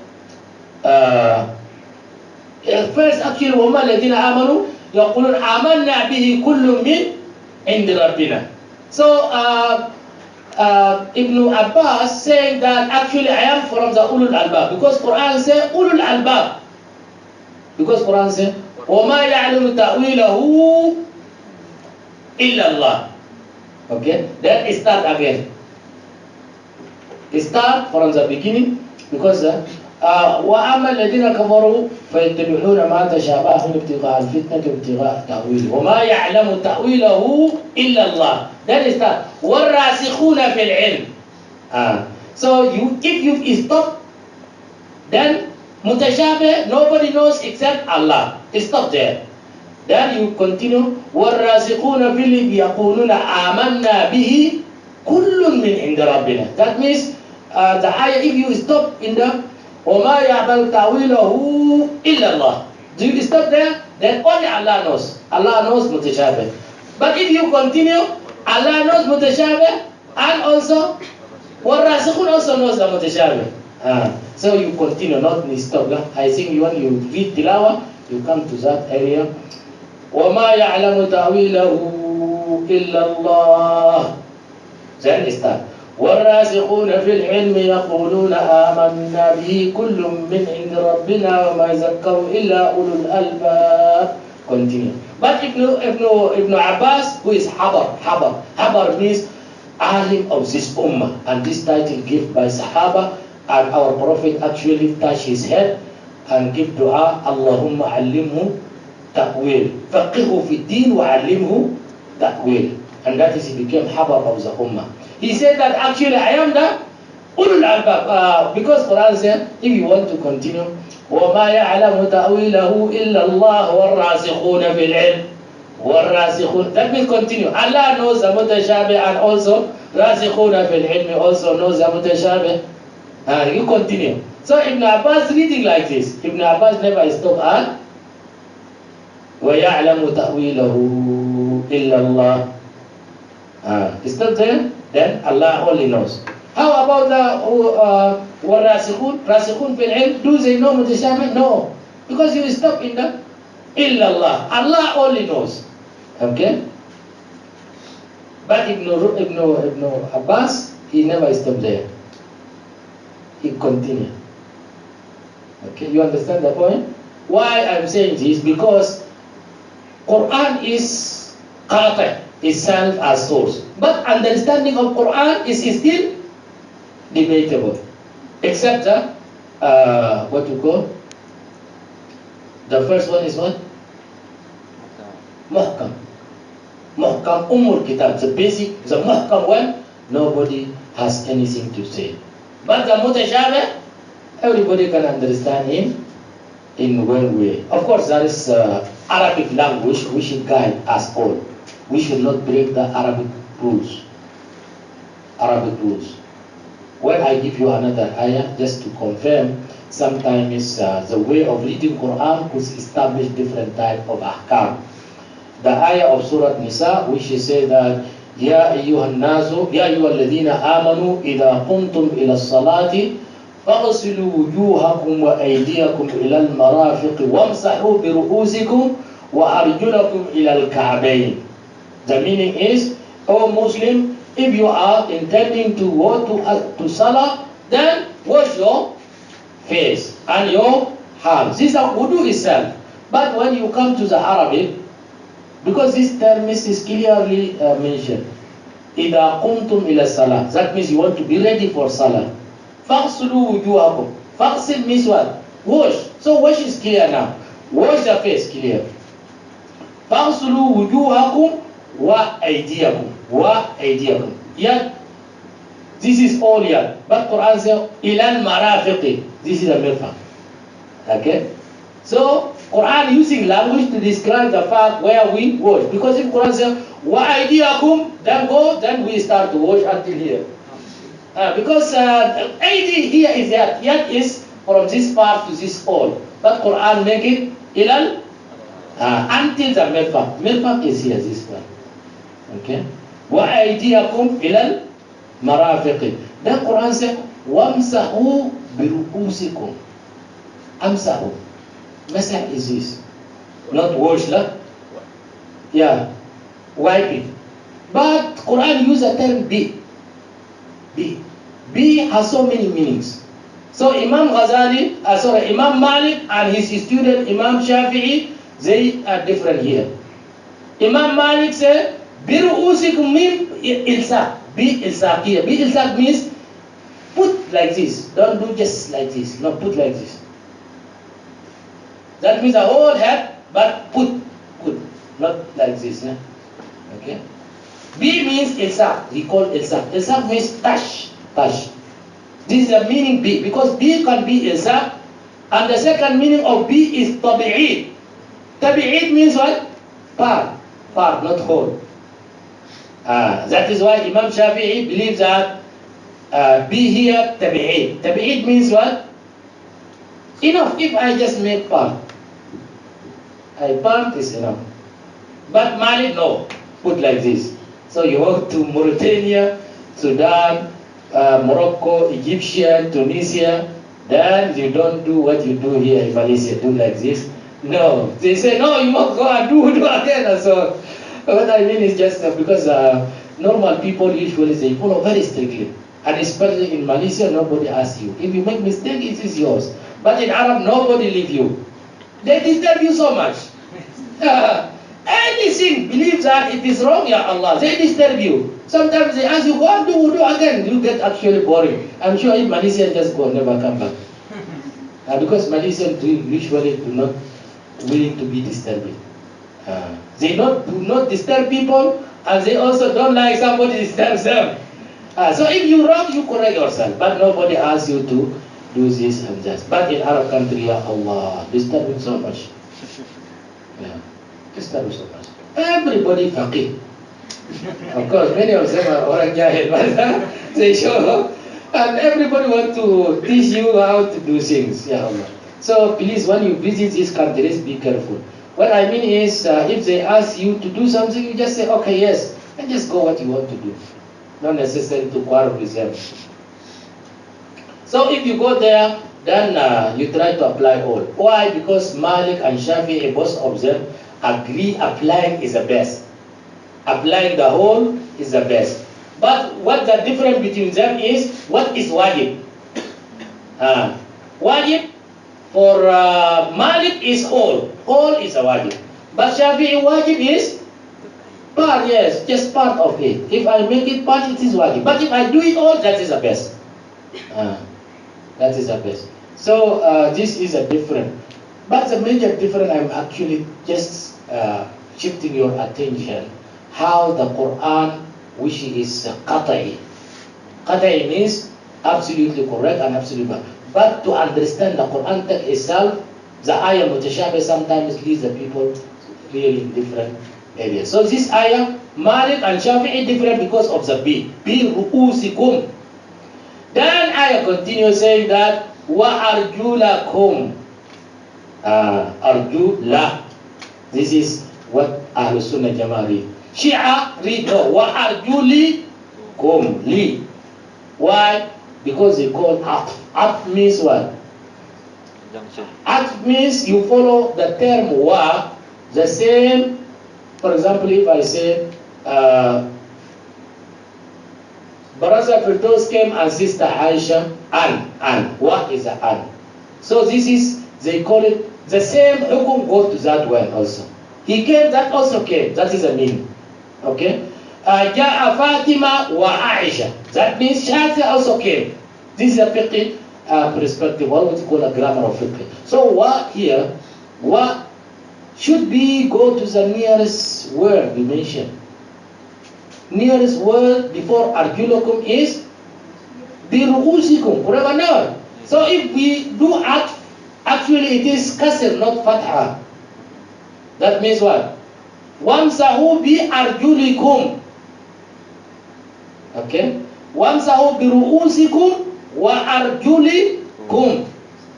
first actually وما الذين آمنوا يقولون آمنا به كل من عند ربنا. So Ibn Abbas saying that actually I am from the Ulul Albab because Quran says Ulul Albab. Because Quran says وَمَا يَعْلَمُ تَأْوِيلَهُ إِلَّا اللَّهِ. Okay, then it start again. It start from the beginning because وَأَمَّا الَّذِينَ كَفَرُوا فَيَتَّبِعُونَ مَا تَشَابَهَ مِنْهُ ابْتِغَاءَ الْفِتْنَةِ وَابْتِغَاءَ تَأْوِيلِهِ وَمَا يَعْلَمُ تَأْوِيلَهُ إِلَّا اللَّهِ. Then it start وَالرَّاسِخُونَ فِي الْعِلْمِ. So if you stop, then mutashabih, nobody knows except Allah. Stop there. Then you continue. وَالرَّاسِخُونَ فِي الْعِلْمِ يَقُولُونَ آمَنَّا بِهِ كُلٌّ مِّنْ عِنْدِ رَبِّنَا. That means the ayah, if you stop in the وَمَا يَعْلَمُ تَأْوِيلَهُ إِلَّا اللَّهِ, do you stop there? Then only Allah knows. Allah knows mutashabih. But if you continue, Allah knows mutashabih and also وَالرَّاسِخُونَ also knows the mutashabih. So you continue, not stop. I think when you read Tilawa, you come to that area. وَمَا يَعْلَمُ تَأْوِيلَهُ إِلَّا اللَّهُ. Then start. وَالرَّاسِخُونَ فِي الْعِلْمِ يَقُولُونَ آمَنَّا بِهِ كُلٌّ مِّنْ عِندِ رَبِّنَا وَمَا يَذَكَّرُ إِلَّا أُولُو الْأَلْبَابِ. Continue. But Ibn Abbas, who is Habar means alim of this ummah, and this title given by Sahaba, and our Prophet actually touched his head and give dua, Allahumma allimhu ta'wil, faqihu fi din wa allimhu ta'wil, and that is he became Habar of the ummah. He said that actually I am the ulul albab, because Quran said, if you want to continue, وَمَا يَعْلَمُ تَأْوِيلَهُ إِلَّا اللَّهُ وَالرَّاسِخُونَ فِي الْعِلْمِ. وَالرَّاسِخُونَ, that means continue. Allah knows the mutashabih, and also رَاسِخُونَ فِي الْعِلْمِ also knows the mutashabih. And you continue. So Ibn Abbas reading like this. Ibn Abbas never stopped at وَيَعْلَمُ تَأْوِيلَهُ إِلَّا اللَّهُ. Stop there. Then Allah only knows. How about the وَالرَّاسِخُونَ فِي الْعِلْمِ? Do they know mutashabih? No. Because you stop in the إِلَّا اللَّهُ. Allah only knows. Okay? But Ibn Abbas, he never stopped there. He continued. Okay, you understand the point? Why I'm saying this? Because Quran is qati' itself as source. But understanding of Quran is still debatable. Except what you call? The first one is what? Muhkam. Muhkam Kitab. The basic, the Muhkam one, nobody has anything to say. But the Mutashabih, everybody can understand him in one way. Of course, there is Arabic language which should guide us all. We should not break the Arabic rules. Arabic rules. When I give you another ayah, just to confirm, sometimes the way of reading Quran could establish different type of ahkam. The ayah of Surah Nisa, which says that يا أيها الناس يا أيها الذين آمنوا إذا قمتم إلى الصلاة فاغسلوا وجوهكم وأيديكم إلى المرافق وامسحوا برؤوسكم وأرجلكم إلى الكعبين. The meaning is, O Muslim, if you are intending to go to Salah, then wash your face and your hands. This is wudu itself. But when you come to the Arabic, because this term is clearly mentioned, إِذَا قُمْتُمْ إِلَى الصَّلَاةِ, that means you want to be ready for Salah. فَاغْسُلُوا وُجُوهَكُمْ. فَاغْسِل means what? Wash. So wash is clear now. Wash the face, clear. فَاغْسُلُوا وُجُوهَكُمْ وَأَيْدِيَكُمْ. وَأَيْدِيَكُمْ. Yet, this is all yet. But Quran says, إِلَى الْمَرَافِقِ. This is a mirfaq. Okay? So, Quran using language to describe the fact where we wash. Because if Quran says, وَأَيْدِيَكُمْ, then go, then we start to wash until here. Because Aidi here is that. Yet is from this part to this all. But Quran make it ilal until the mirfaq. Mirfaq is here, this one. Okay? وَأَيْدِيَكُمْ إِلَى الْمَرَافِقِ. Then Quran says, وَامْسَحُوا بِرُؤُوسِكُمْ. Amsahu. Masah is this. Not wash, lah. Yeah. Wipe it. But Quran use the term bi. B. B has so many meanings. So Imam Imam Malik and his student Imam Shafi'i, they are different here. Imam Malik said, Biru'usikum mean ilsaq. Bi ilsaq here. Bi ilsaq means put like this. Don't do just like this. No, put like this. That means the whole head, but put. Not like this. Yeah? Okay. B means ilsaq. He called ilsaq. Ilsaq means touch. This is the meaning B, because B can be ilsaq, and the second meaning of B is tabi'id. Tabi'id means what? Part, not whole. That is why Imam Shafi'i believes that B here tabi'id. Tabi'id means what? Enough if I just make part. Part is enough. But Malik, no. Put like this. So you go to Mauritania, Sudan, Morocco, Egyptian, Tunisia, then you don't do what you do here in Malaysia, do like this. No, they say, no, you must go and do again. So what I mean is just because normal people usually they follow very strictly. And especially in Malaysia, nobody asks you. If you make mistake, it is yours. But in Arab, nobody leave you. They disturb you so much. Anything, believe that it is wrong, ya Allah. They disturb you. Sometimes they ask you, go and do again. You get actually boring. I'm sure if Malaysians just go, never come back. Because Malaysians usually do not willing to be disturbed. They do not disturb people, and they also don't like somebody disturbs them. So if you wrong, you correct yourself. But nobody asks you to do this and that. But in Arab country, ya Allah, disturbing so much. Yeah. Disturbing so much. Everybody faqih. Of course, many of them are orang jahil, but they show. And everybody want to teach you how to do things, ya Allah. So please, when you visit these countries, be careful. What I mean is, if they ask you to do something, you just say, okay, yes, and just go what you want to do. Not necessary to quarrel with them. So if you go there, then you try to apply all. Why? Because Malik and Shafi'i, both of them, agree applying is the best. Applying the whole is the best. But what the difference between them is, what is wajib? Wajib for Malik is whole. Whole is a wajib. But Shafi'i wajib is part, yes, just part of it. If I make it part, it is wajib. But if I do it all, that is the best. That is the best. So this is a different. But the major difference, I'm actually just shifting your attention how the Quran, which is qata'i. Qata'i means absolutely correct and absolutely bad. But to understand the Quran text itself, the ayah mutashabih sometimes leads the people really in different areas. So this ayah, Malik and Shafi'i different because of the bi ru'usikum. Then ayah continues saying that wa arjulakum. Arjula. This is what Ahlus Sunnah Jama'ah read. Shia read no. Wa arjulikum. Li. Why? Because they call atf. Atf means what? Atf means you follow the term wa, the same. For example, if I say Brother Firdaus came and Sister Aisha, an. What is an? So this is, they call it, the same hukum goes to that one also. He came, that also came. That is the meaning. Okay? Ja'a Fatima wa Aisha. That means Shafi also came. This is a fiqh perspective, what we call a grammar of fiqh. So what here, what should be go to the nearest word we mentioned. Nearest word before arjulakum is biru'usikum, correct or not? So if we do actually it is kasr, not fatha. That means what? Wamsahu bi arjulikum. Okay? Wamsahu bi ru'usikum wa arjulikum.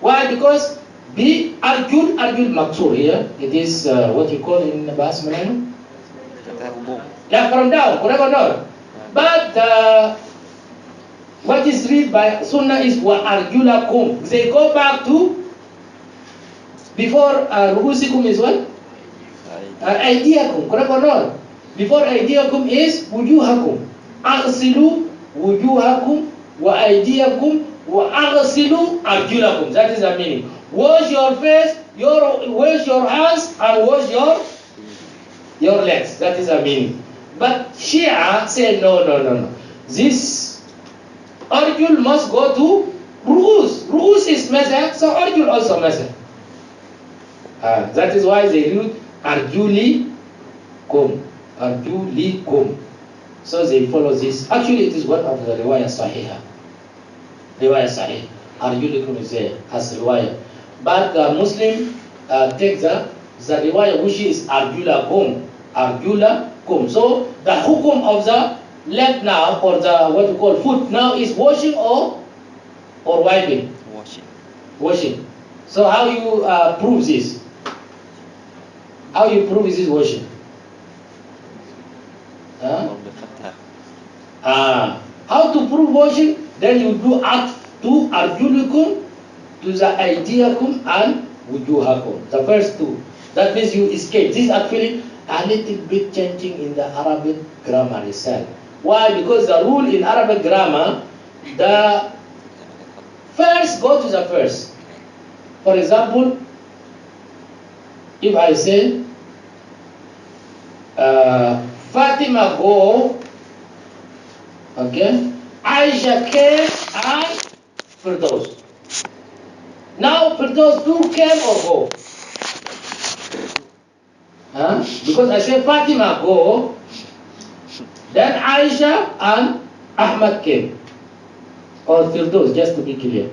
Why? Because bi arjul maksur here. It is what you call in Bahasa Melayu? Yeah, from down, correct or not? But what is read by Sunnah is wa arjulakum. They go back to before ru'usikum is what? Aydiyakum, correct or not? Before aydiyakum is wujuhakum. Aghsilu wujuhakum wa aydiyakum wa aghsilu arjulakum. That is the meaning. Wash your face, wash your hands, and wash your legs. That is the meaning. But Shia say no. This arjul must go to ru'us. Ru'us is mezhab, so arjul also mezhab. That is why they read arjulikum. Arjulikum. So they follow this. Actually, it is one of the riwayah sahihah. Riwayah sahih. Arjulikum is there as riwayah. But the Muslim take the riwayah which is arjulakum. Arjulakum. So the hukum of the leg now, or the what you call foot now, is washing or wiping? Washing. So how you prove this? How you prove this is washing? How to prove washing? then you do atf to arjulukum, to the aydiyakum and wujuhakum. The first two. That means you escape. This is actually a little bit changing in the Arabic grammar itself. Why? Because the rule in Arabic grammar, the first go to the first. For example, if I say Fatima go, okay, Aisha came and Firdaus. Now Firdaus do came or go? Huh? Because I say Fatima go, then Aisha and Ahmad came. Or Firdaus, just to be clear.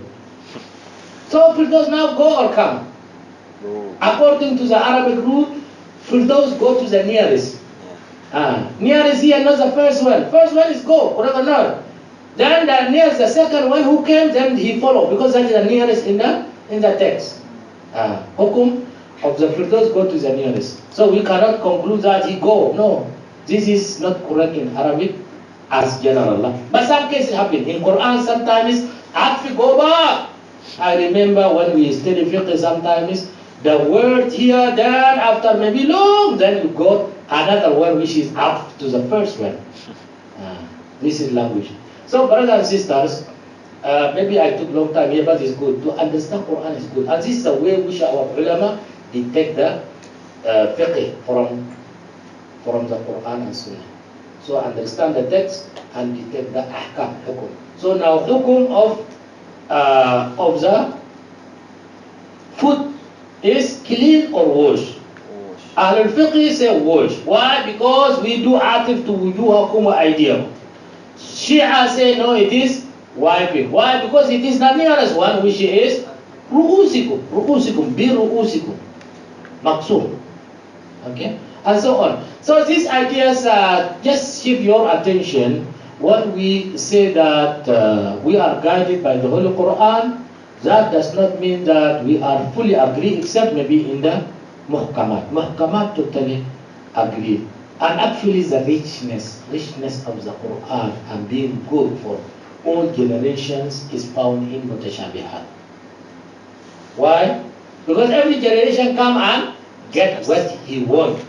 So Firdaus now go or come? Go. According to the Arabic rule, Firdaus go to the nearest. Nearest here, not the first one. First one is go, whatever not. Then the nearest, the second one who came, then he follow, because that is the nearest in the text. Hukum of the Firdaus go to the nearest. So we cannot conclude that he go. No, this is not correct in Arabic as general. But some cases happen. In Quran sometimes, Atfi go back. I remember when we study fiqh sometimes, the word here, then after maybe long, then you got another word which is up to the first one. This is language. So brothers and sisters, maybe I took long time here, but it's good. To understand Quran is good. And this is the way which our ulama detect the fiqh from the Quran and Sunnah. So understand the text and detect the ahkam, hukum. So now hukum of the foot is clean or wash. Ahlul fiqh say wash. Why? Because we do atif to wujuhakum wa aydiyakum. Shia say no, it is wiping. Why? Because it is the nearest one, which is ru'usikum. Ru'usikum, bi ru'usikum. Maqsum. Okay? And so on. So these ideas, just give your attention when we say that we are guided by the Holy Quran. That does not mean that we are fully agree, except maybe in the muhkamat. Muhkamat totally agree. And actually the richness of the Quran and being good for all generations is found in mutashabihat. Why? Because every generation come and get what he wants.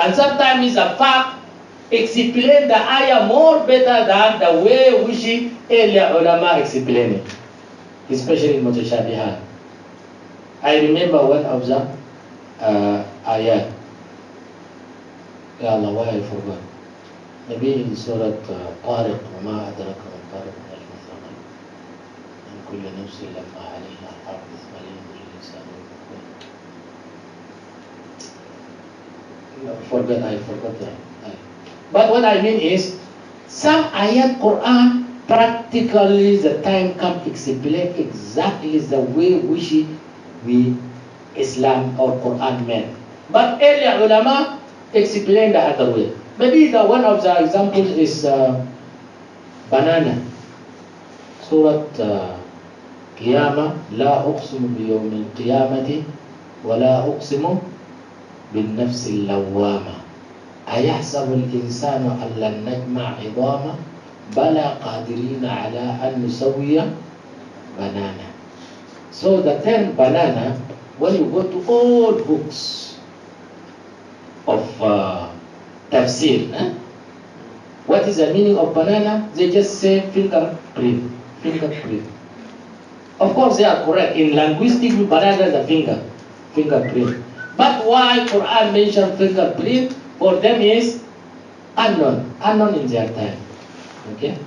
And sometimes it's a fact, explain the ayah more better than the way which earlier ulama explain it. Especially in mutashabihat. I remember one of the ayat. Ya Allah, why I forgot. Maybe in Surah Tariq, وما أدرك ما طارق نجم الثقل إن كل نفس لما عليها حافظ فلينظر الإنسان مما قدم. I forgot that. But what I mean is, some ayat Quran practically the time come explain exactly the way which we Islam or Quran meant. But earlier ulama explain the other way. Maybe the one of the examples is banana. Surah Qiyamah, لا أقسم بيوم القيامة ولا أقسم بالنفس اللوامة أيحسب الإنسان أن لن نجمع عظامه بلى قادرين على أن نسوي banana. So the term banana, when you go to all books of tafsir, what is the meaning of banana? They just say fingerprint. Of course they are correct. In linguistic, banana is a fingerprint. But why Quran mentioned fingerprint? For them is unknown in their time. Okay.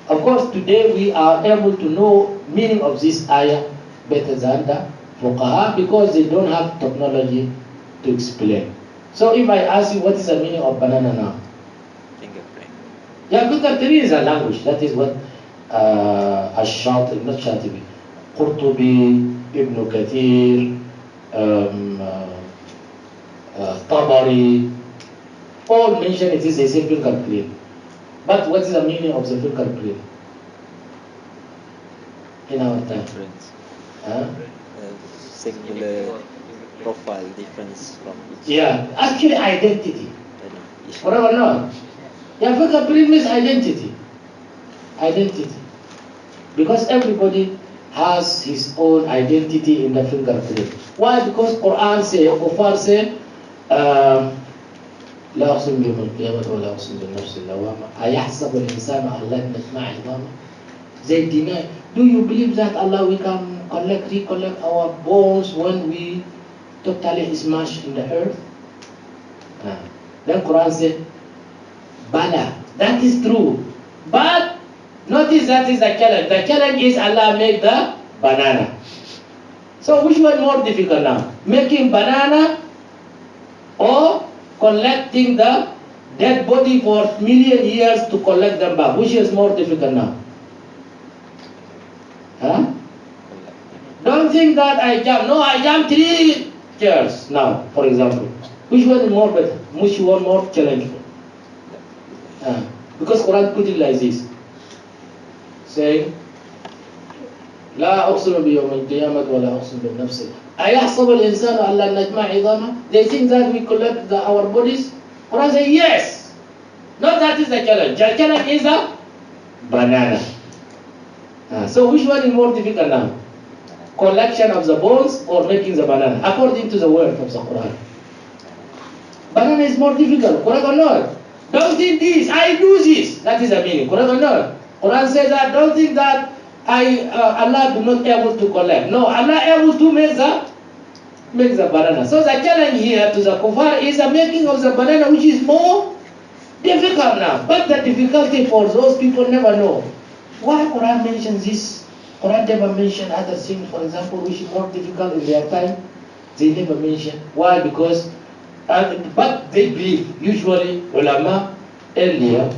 Of course, today we are able to know meaning of this ayah better than the fuqaha because they don't have technology to explain. So if I ask you what is the meaning of banana now? Fingerprint. Yeah, fingerprint is a language. That is what Ash-Shatibi, not Shatibi, Qurtubi, Ibn Kathir, Tabari, all mention it is a fingerprint. But what is the meaning of the fingerprint in our time? Singular profile difference from each. Yeah, actually identity. Whatever not. Yeah, fingerprint means identity. Identity. Because everybody has his own identity in the fingerprint. Why? Because Quran say, Kufar say, لا أقسم بيوم القيامة ولا أقسم بالنفس اللوامة أيحسب الإنسان أن لن نجمع عظامه. They deny. Do you believe that Allah we can recollect our bones when we totally smash in the earth? Then Quran said, Bala, that is true. But notice that is the challenge. The challenge is Allah made the banana. So which one more difficult now? Making banana or collecting the dead body for million years to collect them back? Which is more difficult now? Huh? Don't think that I jump. No, I jump 3 chairs now, for example. Which one is more better? Which one more challenging? Because Quran put it like this, saying, لا أقسم بيوم القيامة ولا أقسم بالنفس. أيحسب الإنسان أن لن نجمع عظامه? They think that we collect our bodies. Quran says yes. No, that is the challenge. The challenge is a banana. So which one is more difficult now? Collection of the bones or making the banana? According to the word of the Quran, banana is more difficult. Correct or not? Don't think this, I do this. That is the meaning. Correct or not? Quran says that don't think that Allah do not able to collect. No, Allah able to make the banana. So the challenge here to the kuffar is the making of the banana, which is more difficult now. But the difficulty for those people never know. Why Quran mentions this? Quran never mention other things, for example, which is more difficult in their time. They never mention. Why? Because but they believe, usually ulama earlier,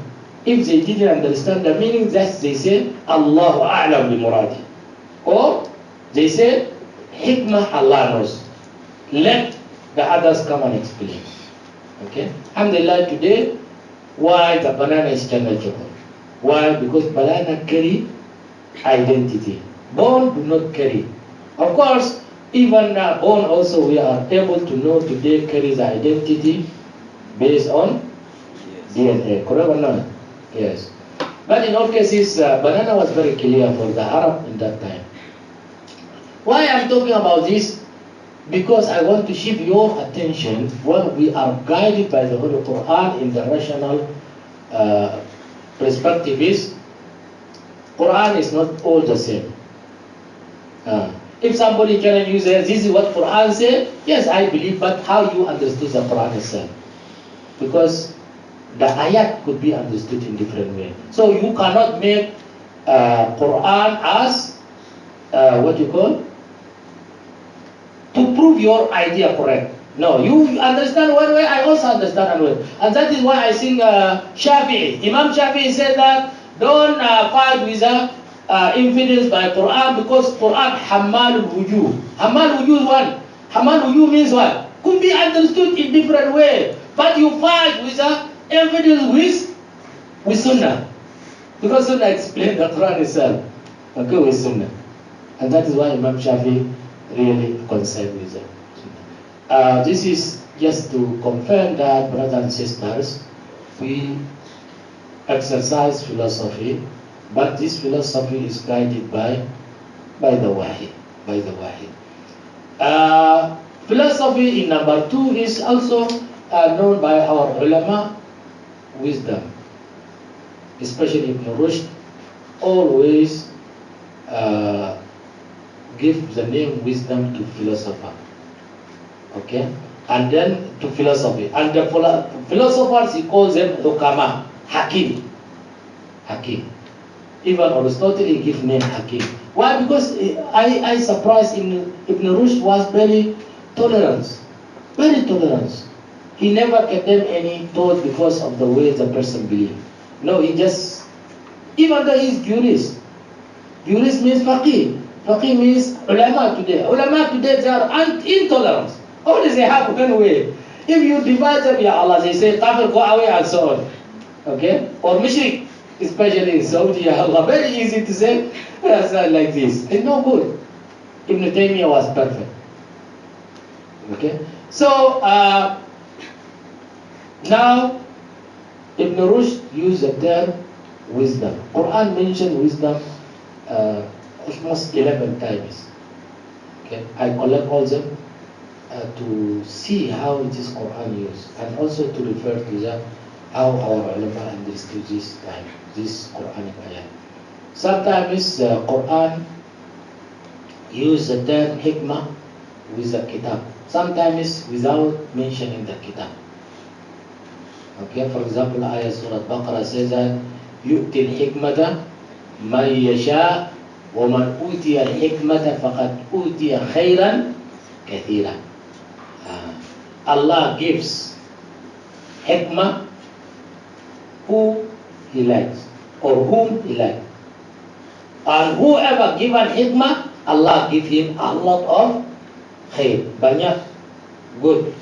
if they didn't understand the meaning, that they say Allahu a'lam bi muradi, or they say hikmah Allah knows. Let the others come and explain. Okay? Alhamdulillah, today, why the banana is challengeable? Why? Because banana carry identity. Bone do not carry. Of course, even bone also we are able to know today carries identity based on DNA. Correct or not? Yes. But in all cases, banana was very clear for the Arab in that time. Why I'm talking about this? Because I want to shift your attention when we are guided by the Holy Quran in the rational perspective is, Quran is not all the same. If somebody challenges you, says, this is what Quran says, yes, I believe, but how you understood the Quran itself? Because the ayat could be understood in different ways. So you cannot make Quran as, what you call, to prove your idea correct. No, you understand one way, I also understand another way. And that is why I think Shafi'i, Imam Shafi'i said that don't fight with infidels by Quran, because Quran Hammal wujuh. Hammal wujuh is what? Hammal wujuh means what? Could be understood in different way. But you fight with infidels with Sunnah. Because Sunnah explains the Quran itself. Okay, with Sunnah. And that is why Imam Shafi'i really concerned with them. This is just to confirm that, brothers and sisters, we exercise philosophy, but this philosophy is guided by the Wahy. Philosophy in number 2 is also known by our ulama, wisdom. Especially Ibn Rushd always give the name wisdom to philosopher. Okay? And then to philosophy. And the philosophers, he calls them hukama, hakim. Hakim. Even Aristotle, he gives name Hakim. Why? Because I surprised Ibn Rushd was very tolerant. Very tolerant. He never condemned any thought because of the way the person believed. No, he just, even though he's jurist. Jurist means faqih. Faqih means ulama today. Ulama today, they are intolerant. Only they have one way. If you divide them, ya Allah, they say, kafir, go away, and so on. Okay? Or mushrik, especially in Saudi, ya Allah, very easy to say, like this. It's no good. Ibn Taymiyyah was perfect. Okay? So, now, Ibn Rushd used the term wisdom. Quran mentioned wisdom almost 11 times. Okay, I collect all them to see how this Quran used, and also to refer to that how our ulama understood this time, this Quranic ayah. Sometimes the Quran use the term hikmah with the kitab, sometimes without mentioning the kitab. Okay, for example, ayah Surah Baqarah says that يُؤْتِ الْحِكْمَةَ مَنْ يَشَاءُ وَمَنْ أُوتِيَ الْحِكْمَةَ فَقَدْ أُوتِيَ خَيْرًا كَثِيرًا. Allah gives hikmah who He likes or whom He likes. And whoever given hikmah, Allah give him a lot of khair, banyak good.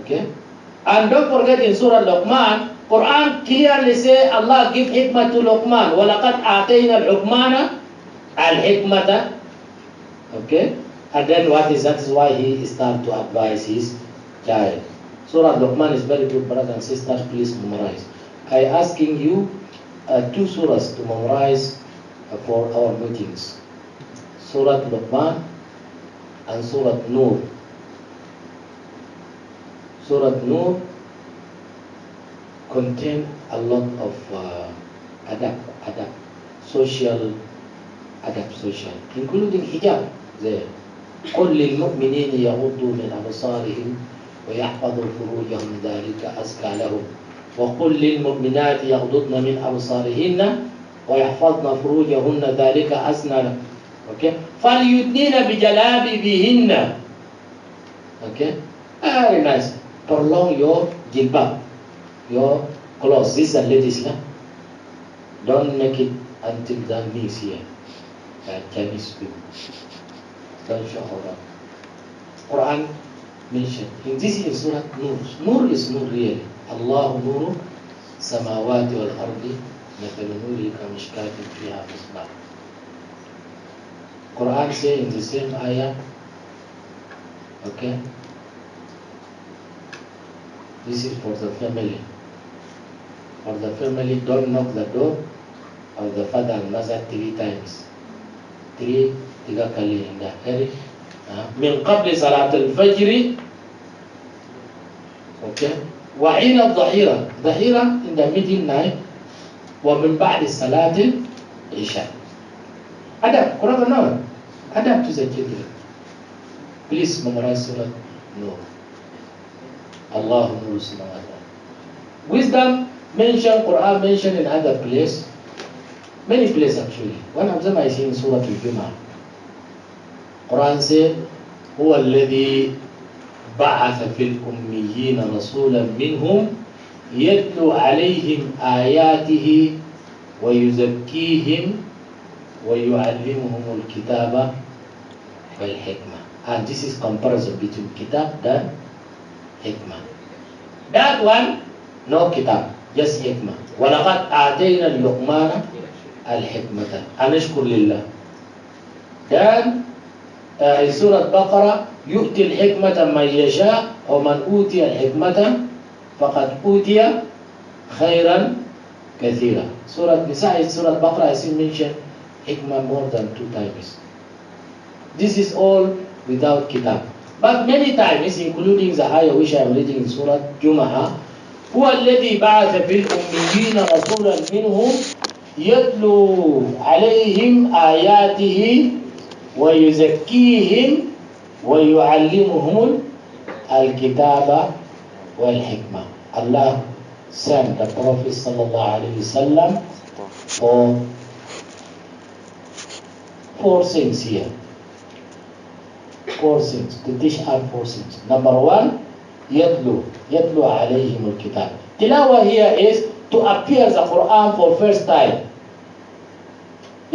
Okay? And don't forget in Surah Luqman, Quran clearly say Allah give hikmah to Luqman. وَلَقَدْ آتَيْنَا الْحُكْمَانَ الْحِكْمَةَ. Okay? And then what is that? Is why he started to advise his child. Surah Luqman is very good, brothers and sisters. Please memorize. I asking you 2 surahs to memorize for our meetings. Surah Luqman and Surah Nur. Surah Nur contain a lot of adab, social, including hijab there. قل للمؤمنين يغضوا من أبصارهم ويحفظوا فروجهم ذلك أزكى لهم وقل للمؤمنات يغضضن من أبصارهن ويحفظن فروجهن ذلك أزكى لهم. Okay, فليدنين بجلابيبهن. Okay, very nice. Prolong your jilbab, your clothes. This is a ladies, lah. Don't make it until the knees here, like Chinese people. Don't show around. Quran mentioned. This is Surah Nur. Nur is Nur really. Allahu nuru samawati wal ardi mathalu nuri kamishkatin fiha misbah. Quran say in the same ayah, okay, this is for the family. For the family, don't knock the door of the father and mother 3 times. 3 kali in the hari. من قبل صلاة الفجر. Okay. وحين الظهيرة. ظهيرة in the midnight. ومن بعد صلاة العشاء. Adab. Quran no. Adab to the children. Please memorize Surah Nur. Allahu nuru samawati. Wisdom mentioned, Quran mentioned in other place. Many places actually. One of them I see in Surah Al-Jumu'ah. Quran said, هو الذي بعث في الأميين رسولا منهم يتلو عليهم آياته ويزكيهم ويعلمهم الكتاب والحكمة. And this is comparison between kitab and hikmah. That one, no kitab, just hikmah. وَلَقَدْ آتَيْنَا الْلُقْمَانَ الْحِكْمَةَ أَنْ اشْكُرْ لِلَّهِ. Then in Surah Baqarah, يُؤْتِي الْحِكْمَةَ مَنْ يَشَاءُ وَمَنْ أُوتِيَ الْحِكْمَةَ فَقَدْ أُوتِيَ خَيْرًا كَثِيرًا. Surah Nisa, Surah Baqarah, I see mentioned hikmah more than 2 times. This is all without kitab. But many times, including the ayah which I am reading in Surah Jumu'ah, هو الذي بعث في الأميين رسولا منهم يتلو عليهم آياته ويزكيهم ويعلمهم الكتاب والحكمة. Allah sent the Prophet sallallahu alaihi wasallam for 4 things here. 4 things, to teach us 4 things. Number 1, يتلو عليهم الكتاب. Tilawa here is to appear the Quran for first time.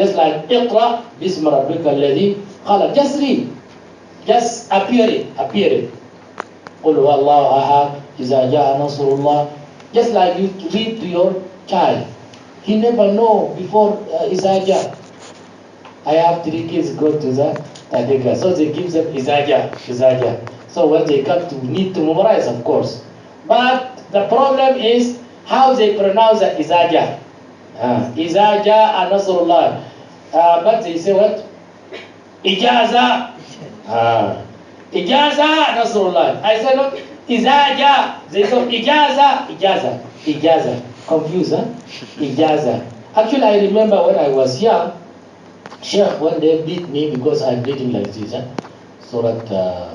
Just like اقرأ باسم ربك الذي خلق. Just read. Just appear it. قل هو الله أحد إذا جاء نصر الله. Just like you read to your child. He never know before Isaiah. I have 3 kids go to the Tadika, so they give them Isaiah. So when they come to need to memorize, of course. But the problem is how they pronounce the Isaiah. إذا جاء نصر الله. But they say what? إجازة. إجازة نصر الله. I said look, إذا جاء. They say إجازة, إجازة, إجازة. Confused, huh? إجازة. Actually, I remember when I was young, Sheikh one day beat me because I'm reading like this. Surah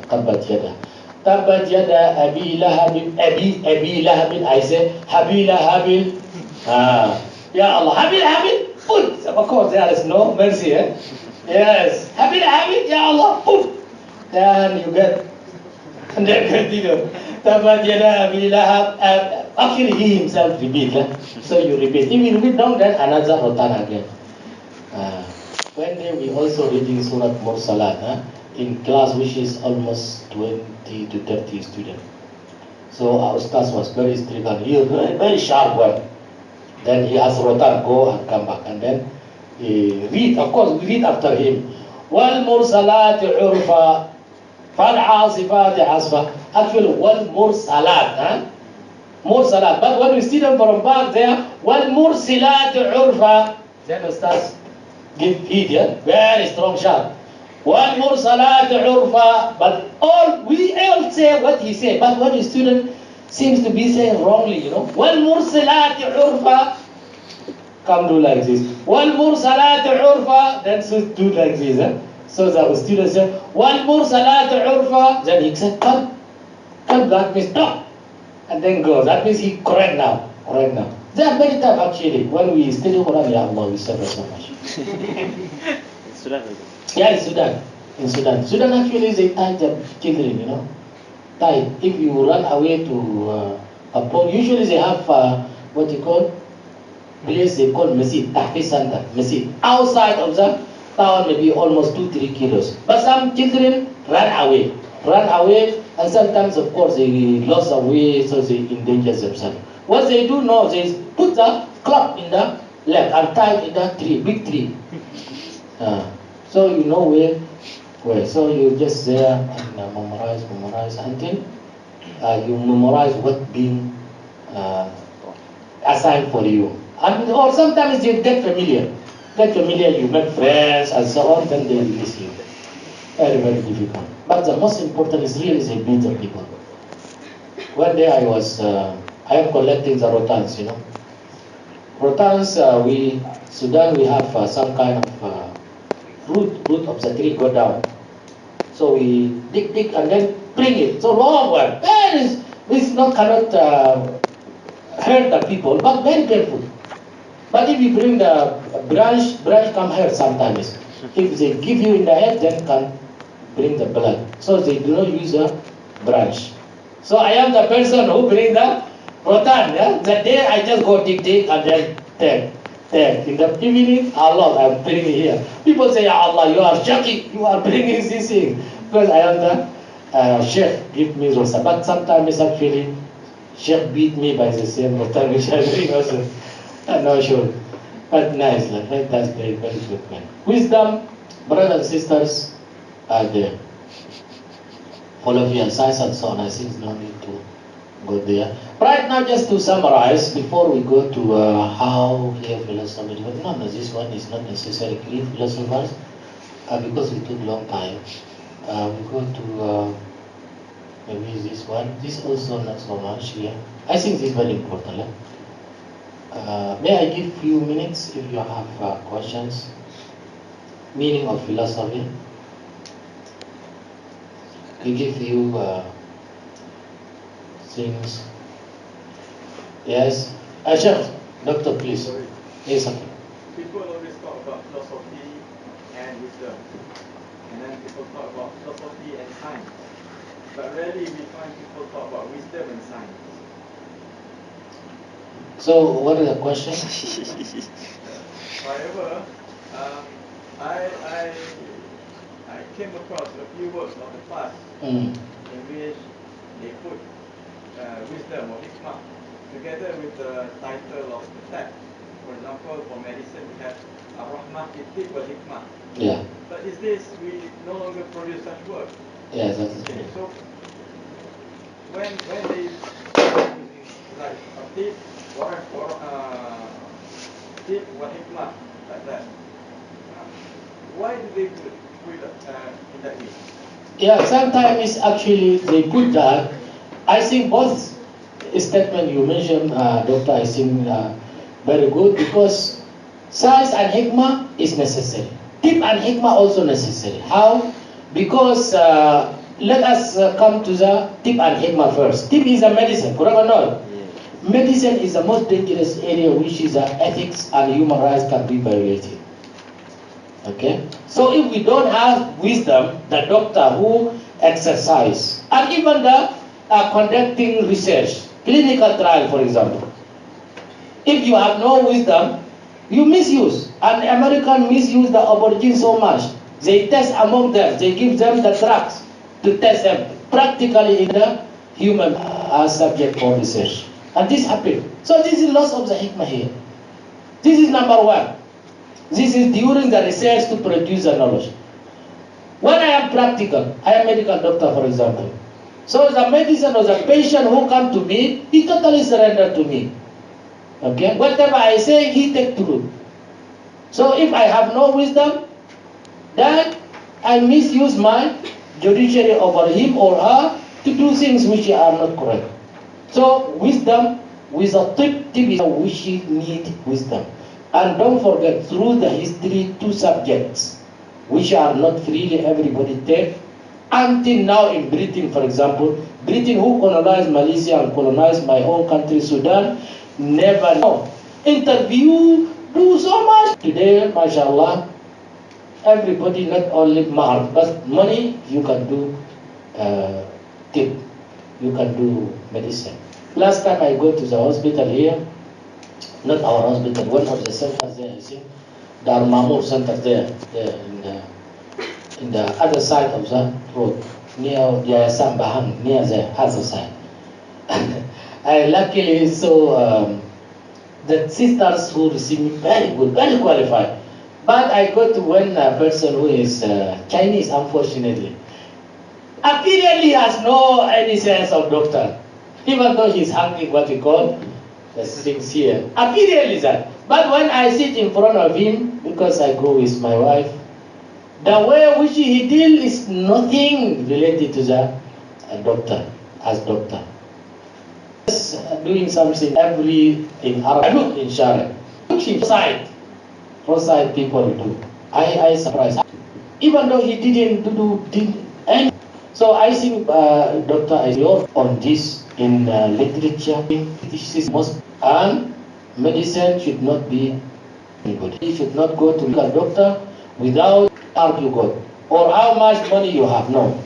Tabbat Yada. Tabbat Yada Abi Lahabin, Abi Lahabin. I say, Habi Lahabin. Ya Allah, Habi Lahabin. Put. Of course, there is no mercy. Yes. Habi Lahabin. Ya Allah. Put. Then you get. And then continue. Tabbat Yada Abi Lahab. Actually, he himself repeat. So you repeat. If you repeat down, then another rotan again. One day we also reading Surah Mursalat in class which is almost 20 to 30 students. So our Ustaz was very strict and he was very sharp one. Then he asked Rotan, go and come back. And then he read, of course we read after him. وَالْمُرْسَلَاتِ عُرْفًا فَالْعَاصِفَاتِ عَصْفًا. Actually, وَالْمُرْسَلَات. Mursalat. But when we see them from back there, وَالْمُرْسِلَاتِ عُرْفًا. Then Ustaz give heed, very strong sharp. وَالْمُرْسَلَاتِ عُرْفًا. But we all say what he said, but when the student seems to be saying wrongly, وَالْمُرْسَلَاتِ عُرْفًا. Come do like this. وَالْمُرْسَلَاتِ عُرْفًا. Then so do like this. So the student said, وَالْمُرْسَلَاتِ عُرْفًا. Then he said, come, that means stop. And then goes. That means he correct now. There are many times actually when we study Quran, Ya Allah, we suffer so much. In Sudan. Yeah, in Sudan. Sudan actually is a tight children, tight. If you run away to a port, usually they have what you call place they call masjid, tahfiz center, masjid. Outside of the town maybe almost 2-3 kilos. But some children run away, and sometimes of course they lost away, so they endanger themselves. What they do now is put the cloth in the leg and tie it in that tree, big tree. So you know where. So you just there and memorize until you memorize what being assigned for you. And or sometimes you get familiar, you make friends and so on, then they release you. Very, very difficult. But the most important is really the needs of people. One day I am collecting the rotans, Rotans, Sudan, we have some kind of root of the tree go down. So we dig and then bring it. So long one. This cannot hurt the people, but very painful. But if you bring the branch can hurt sometimes. If they give you in the head, then can bring the blood. So they do not use a branch. So I am the person who bring the rotan. The day I just go dig and then take. In the evening, Allah, I'm bringing here. People say, Ya Allah, you are joking. You are bringing this thing. Because I am the Sheikh give me rosa. But sometimes actually, Sheikh beat me by the same rotan which I bring also. I'm not sure. But nice, that's very, very good, man. Wisdom, brothers and sisters, are there. Philosophy and science and so on. I think no need to go there. Right now, just to summarize, before we go to how clear philosophy, but no, this one is not necessarily clear philosophers because it took long time. We go to maybe this one. This also not so much here. I think this is very important. May I give few minutes if you have questions? Meaning of philosophy. We give you things. Yes. Ashraf, doctor, please. Sorry. Yes, sir. People always talk about philosophy and wisdom. And then people talk about philosophy and science. But rarely we find people talk about wisdom and science. So, what is the question? However, I came across a few works of the past in which they put wisdom or hikmah together with the title of the text. For example, for medicine we have Ar-Rahmah Itib wal Hikmah. Yeah. But these days we no longer produce such work. Yes, that's Okay, true. so when they like Atib, tip, one hikmah, like that. Why do they put it in that way? Yeah, sometimes actually they put that. I think both statement you mentioned, Doctor, I think very good, because science and hikmah is necessary. Tip and hikmah also necessary. How? Because let us come to the tip and hikmah first. Tip is a medicine, correct or not? Medicine is the most dangerous area which is ethics and human rights can be violated. Okay? So if we don't have wisdom, the doctor who exercise, and even the conducting research, clinical trial for example, if you have no wisdom, you misuse. And Americans misuse the aborigines so much. They test among them, they give them the drugs to test them practically in the human subject for research. And this happened. So this is loss of the hikmah here. This is number one. This is during the research to produce the knowledge. When I am practical, I am medical doctor for example. So the medicine or the patient who come to me, he totally surrender to me. Okay? Whatever I say, he take through. So if I have no wisdom, then I misuse my judiciary over him or her to do things which are not correct. So wisdom with a tip is which need wisdom. And don't forget, through the history, two subjects which are not freely everybody take. Until now in Britain, for example, Britain who colonized Malaysia and colonized my own country, Sudan, never know. Interview, do so much. Today, mashallah, everybody not only mark, but money, you can do tip, you can do medicine. Last time I go to the hospital here, not our hospital, one of the centers there, I think, the Mamur Center there in the other side of the road, near Yayasan Bahang, near the other side. I luckily saw the sisters who received me very good, very qualified. But I go to one person who is Chinese, unfortunately. Apparently has no any sense of doctor, even though he's hungry, what we call the things here. Apparently that. But when I sit in front of him, because I go with my wife, the way which he deal is nothing related to the doctor, as doctor. Just doing something every in Arabic, in Sharia. Outside people do. I surprised. Even though he didn't any. So I think Dr. Ayor on this in literature, this is most, and medicine should not be anybody. You should not go to a doctor without argue God or how much money you have. No.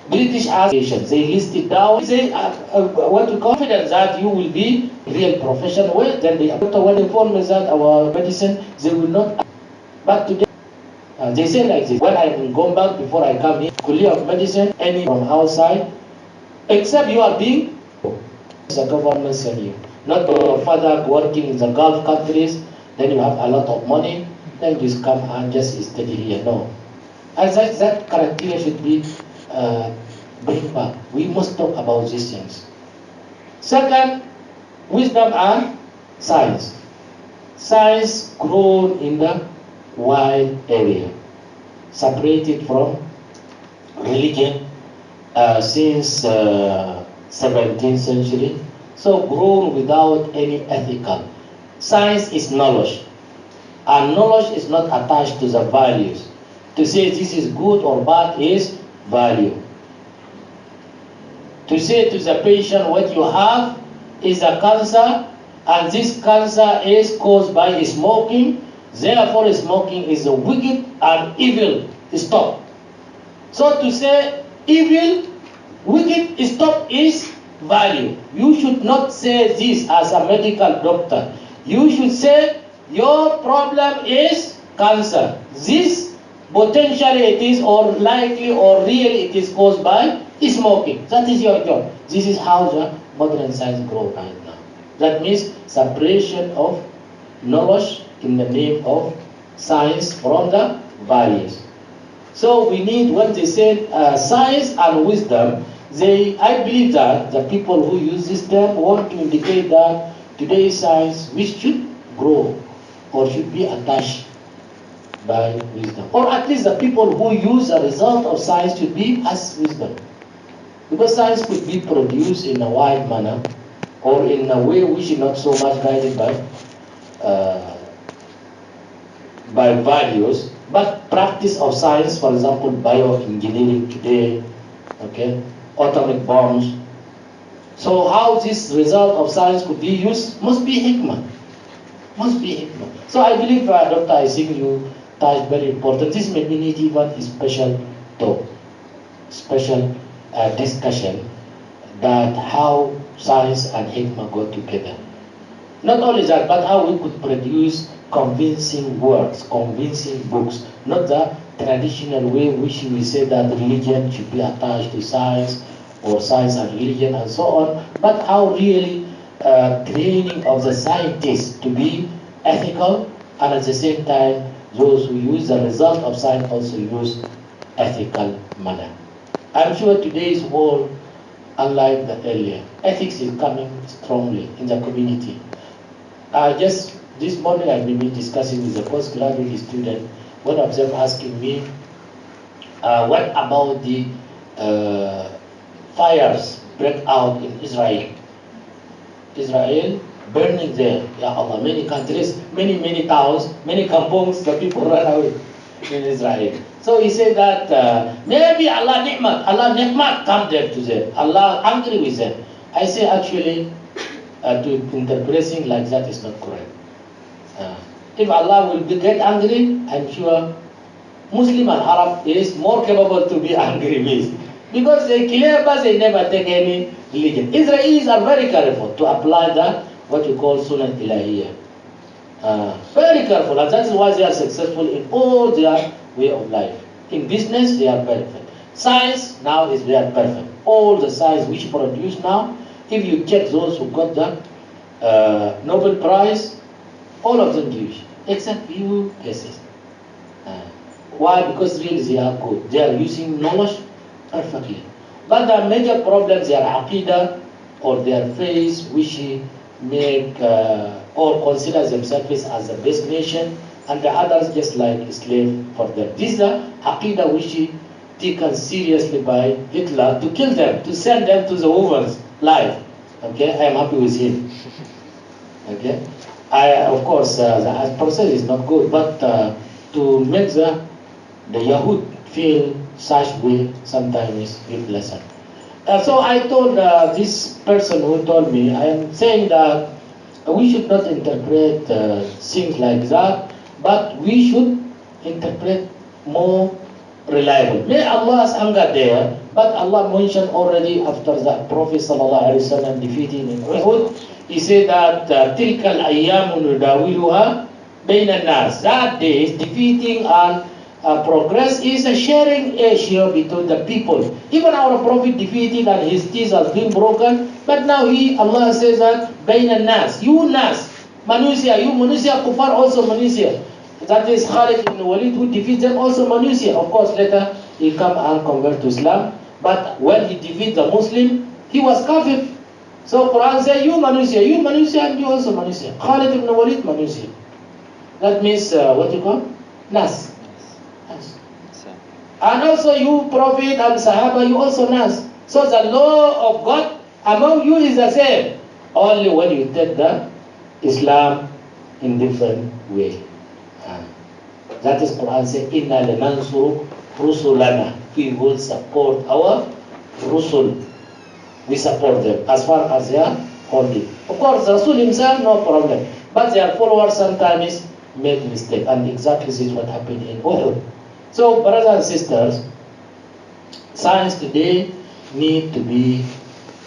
British associations, they list it down. They want to confidence that you will be real professional. Well, then the doctor will inform us that our medicine they will not. But today they say like this: when I go back before I come here, College of Medicine, any from outside, except you are being the government send you. Not your father working in the Gulf countries, then you have a lot of money, then you just come and just study here. No, as that criteria should be bring back. We must talk about these things. Second, wisdom and science. Science grown in the wild area, separated from religion since 17th century. So grown without any ethical. Science is knowledge, and knowledge is not attached to the values. To say this is good or bad is value. To say to the patient what you have is a cancer, and this cancer is caused by smoking, therefore smoking is a wicked and evil. Stop. So to say evil, wicked, stop is value. You should not say this as a medical doctor. You should say your problem is cancer. This potentially it is, or likely or really it is caused by smoking. That is your job. This is how the modern science grows right now. That means separation of knowledge in the name of science from the values. So we need, when they say science and wisdom, I believe that the people who use this term want to indicate that today's science, which should grow or should be attached by wisdom. Or at least the people who use a result of science should be as wisdom. Because science could be produced in a wide manner or in a way which is not so much guided by values, but practice of science, for example, bioengineering today, okay, atomic bombs. So how this result of science could be used must be hikmah. Must be hikmah. So I believe, Dr. I think you touched very important. This may need even a special talk, special discussion that how science and hikmah go together. Not only that, but how we could produce convincing words, convincing books, not the traditional way which we say that religion should be attached to science or science and religion and so on, but how really training of the scientists to be ethical, and at the same time those who use the result of science also use ethical manner. I'm sure today's world, unlike the earlier, ethics is coming strongly in the community. Just this morning I've been discussing with a postgraduate student, one of them asking me, what about the fires break out in Israel? Israel burning there, Ya Allah, many countries, many towns, many kampungs, the people run away in Israel. So he said that maybe Allah ni'mat come there to them. Allah angry with them. I say actually, to interpreting like that is not correct. If Allah will get angry, I'm sure Muslim and Arab is more capable to be angry with, because they clear but they never take any religion. Israelis are very careful to apply that what you call Sunnah Ilahiyah. Very careful, and that is why they are successful in all their way of life. In business, they are perfect. Science now is very perfect. All the science which produce now, if you check those who got the Nobel Prize, all of them Jewish, except few cases. Why? Because really they are good. They are using knowledge perfectly. But the major problems, their aqidah or their faith, which make or consider themselves as the best nation, and the others just like slave for them. This is the aqidah which taken seriously by Hitler to kill them, to send them to the Hoover's life. Okay, I am happy with him. Okay, of course the process is not good, but to make the Yahud feel such way sometimes is good lesson. So I told this person who told me, I am saying that we should not interpret things like that, but we should interpret more reliable. May Allah's anger there, but Allah mentioned already after the Prophet ﷺ defeating in Uhud, he said that تِلْكَ الْأَيَّامُ نُدَاوِلُهَا بَيْنَ النَّاسِ. That day is defeating and progress is a sharing issue between the people. Even our Prophet defeated and his teeth has been broken, but now Allah says that بَيْنَ النَّاسِ, you nas, manusia, you manusia, kufar also manusia. That is Khalid ibn Walid who defeats them also manusia. Of course later he come and convert to Islam, but when he defeats the Muslim, he was kafir. So Quran says you manusia, and you also manusia. Khalid ibn Walid manusia. That means what you call? Nas. And also you Prophet and Sahaba, you also nas. So the law of God among you is the same. Only when you take the Islam in different way. That is Quran say, Inna lanansuru rusulana. We will support our rusul. We support them as far as they are holding. Of course, Rasul himself, no problem. But their followers sometimes make mistake. And exactly this is what happened in Uhud. So, brothers and sisters, science today need to be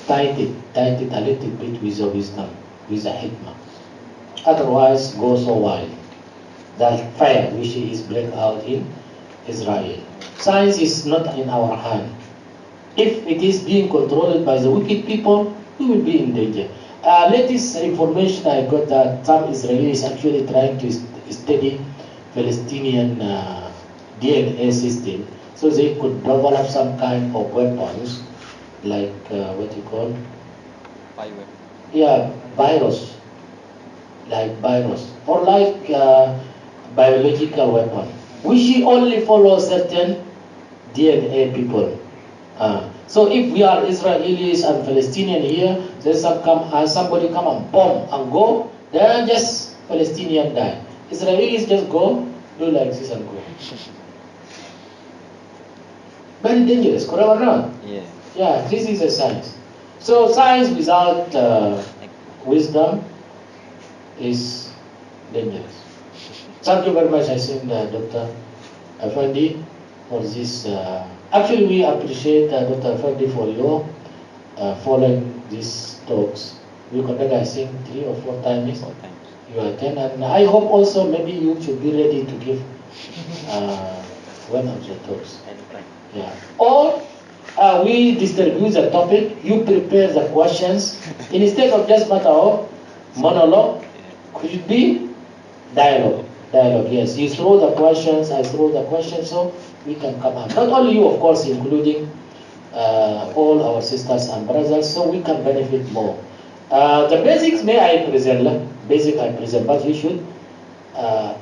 tightened a little bit with the wisdom, with the hikmah. Otherwise, go so wild. That fire which is break out in Israel. Science is not in our hand. If it is being controlled by the wicked people, we will be in danger. Latest information I got that some Israelis actually trying to study Palestinian DNA system, so they could develop some kind of weapons, like what you call? Bioweapon. Yeah, virus. like virus or like biological weapon. We should only follow certain DNA people. So if we are Israelis and Palestinian here, then somebody come and bomb and go, then just Palestinian die. Israelis just go, do like this and go. Very dangerous, correct or not? Yeah. Yeah, this is a science. So science without wisdom is dangerous. Thank you very much, I think, Dr. Afandi, for this. Actually, we appreciate Dr. Afandi for your following these talks. We conduct, I think, 3 or 4 times. 4 times. You attend, and I hope also maybe you should be ready to give one of the talks. Anytime. Yeah. Or we distribute the topic, you prepare the questions. Instead of just matter of monologue, could it be dialogue? Dialogue, yes. You throw the questions, I throw the questions, so we can come up. Not only you, of course, including all our sisters and brothers, so we can benefit more. The basics may I present, basic I present, but you should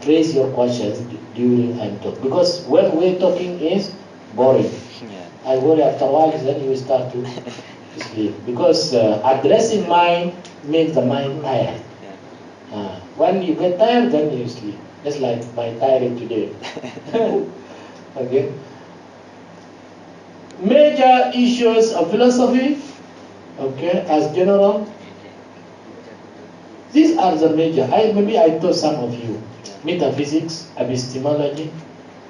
raise your questions during I talk. Because when we're talking is boring. Yeah. I worry after a while, then you start to sleep. Because addressing mind makes the mind tired. Yeah. When you get tired, then you sleep. Just like my tiring today. Okay. Major issues of philosophy, okay, as general. These are the major. Maybe I told some of you. Metaphysics, epistemology,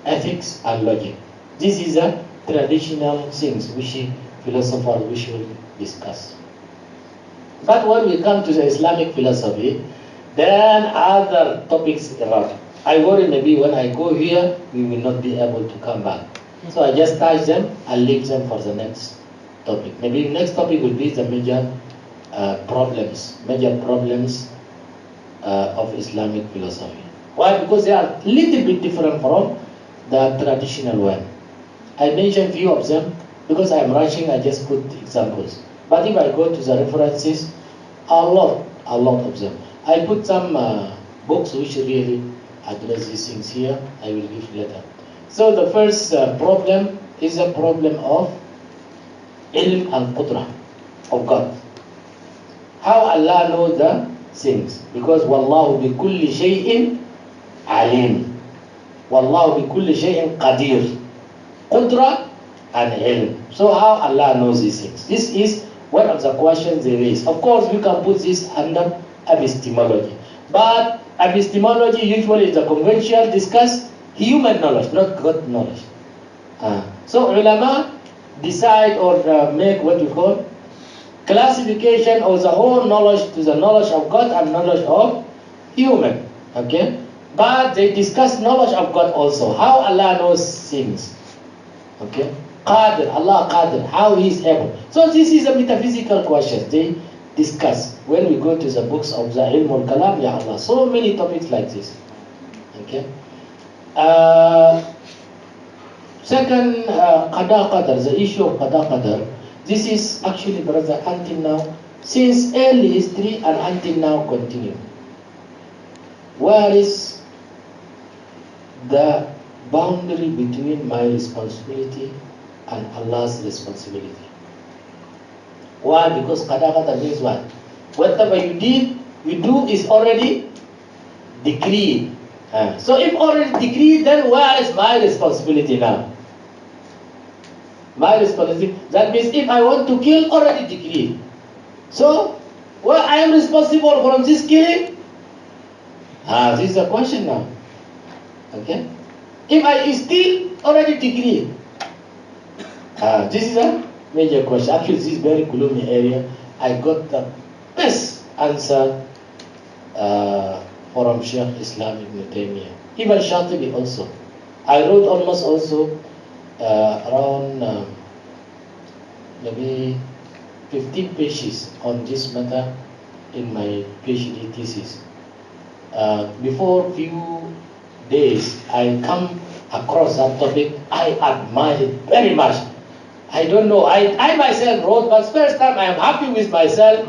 ethics, and logic. This is a traditional things which philosophers we should discuss. But when we come to the Islamic philosophy, then other topics around. I worry maybe when I go here, we will not be able to come back. So I just touch them and leave them for the next topic. Maybe next topic will be the major problems of Islamic philosophy. Why? Because they are a little bit different from the traditional one. I mentioned few of them because I am rushing. I just put examples. But if I go to the references, a lot of them. I put some books which really address these things here. I will give later. So the first problem is a problem of ilm and qudrah of God. How Allah knows the things? Because wallahu bi kulli shay'in alim. Wallahu bi kulli shay'in qadir. Qudra and ilm. So how Allah knows these things? This is one of the questions they raise. Of course, we can put this under epistemology. But epistemology usually is a conventional discuss human knowledge, not God knowledge. So ulama decide or make what you call classification of the whole knowledge to the knowledge of God and knowledge of human. Okay? But they discuss knowledge of God also. How Allah knows things. Okay? Qadir, Allah Qadir, how He is able. So this is a metaphysical question they discuss when we go to the books of the Ilm al-Kalam, Ya Allah. So many topics like this. Okay? Second, Qada Qadar, the issue of Qada Qadar. This is actually, brother, until now, since early history and until now continue. Where is the boundary between my responsibility and Allah's responsibility? Why? Because Qada Qadar means what? Whatever you do is already decreed. So if already decreed, then where is my responsibility now? My responsibility. That means if I want to kill, already decreed. So, well, I am responsible for this killing? This is the question now. Okay? If I steal, already decreed. This is a major question. Actually, this is very gloomy area. I got the best answer from Sheikh Islam Ibn Taymiyyah. Even Shatibi also. I wrote almost also around maybe 15 pages on this matter in my PhD thesis. Before few days, I come across that topic. I admire it very much. I don't know. I myself wrote, but first time I am happy with myself,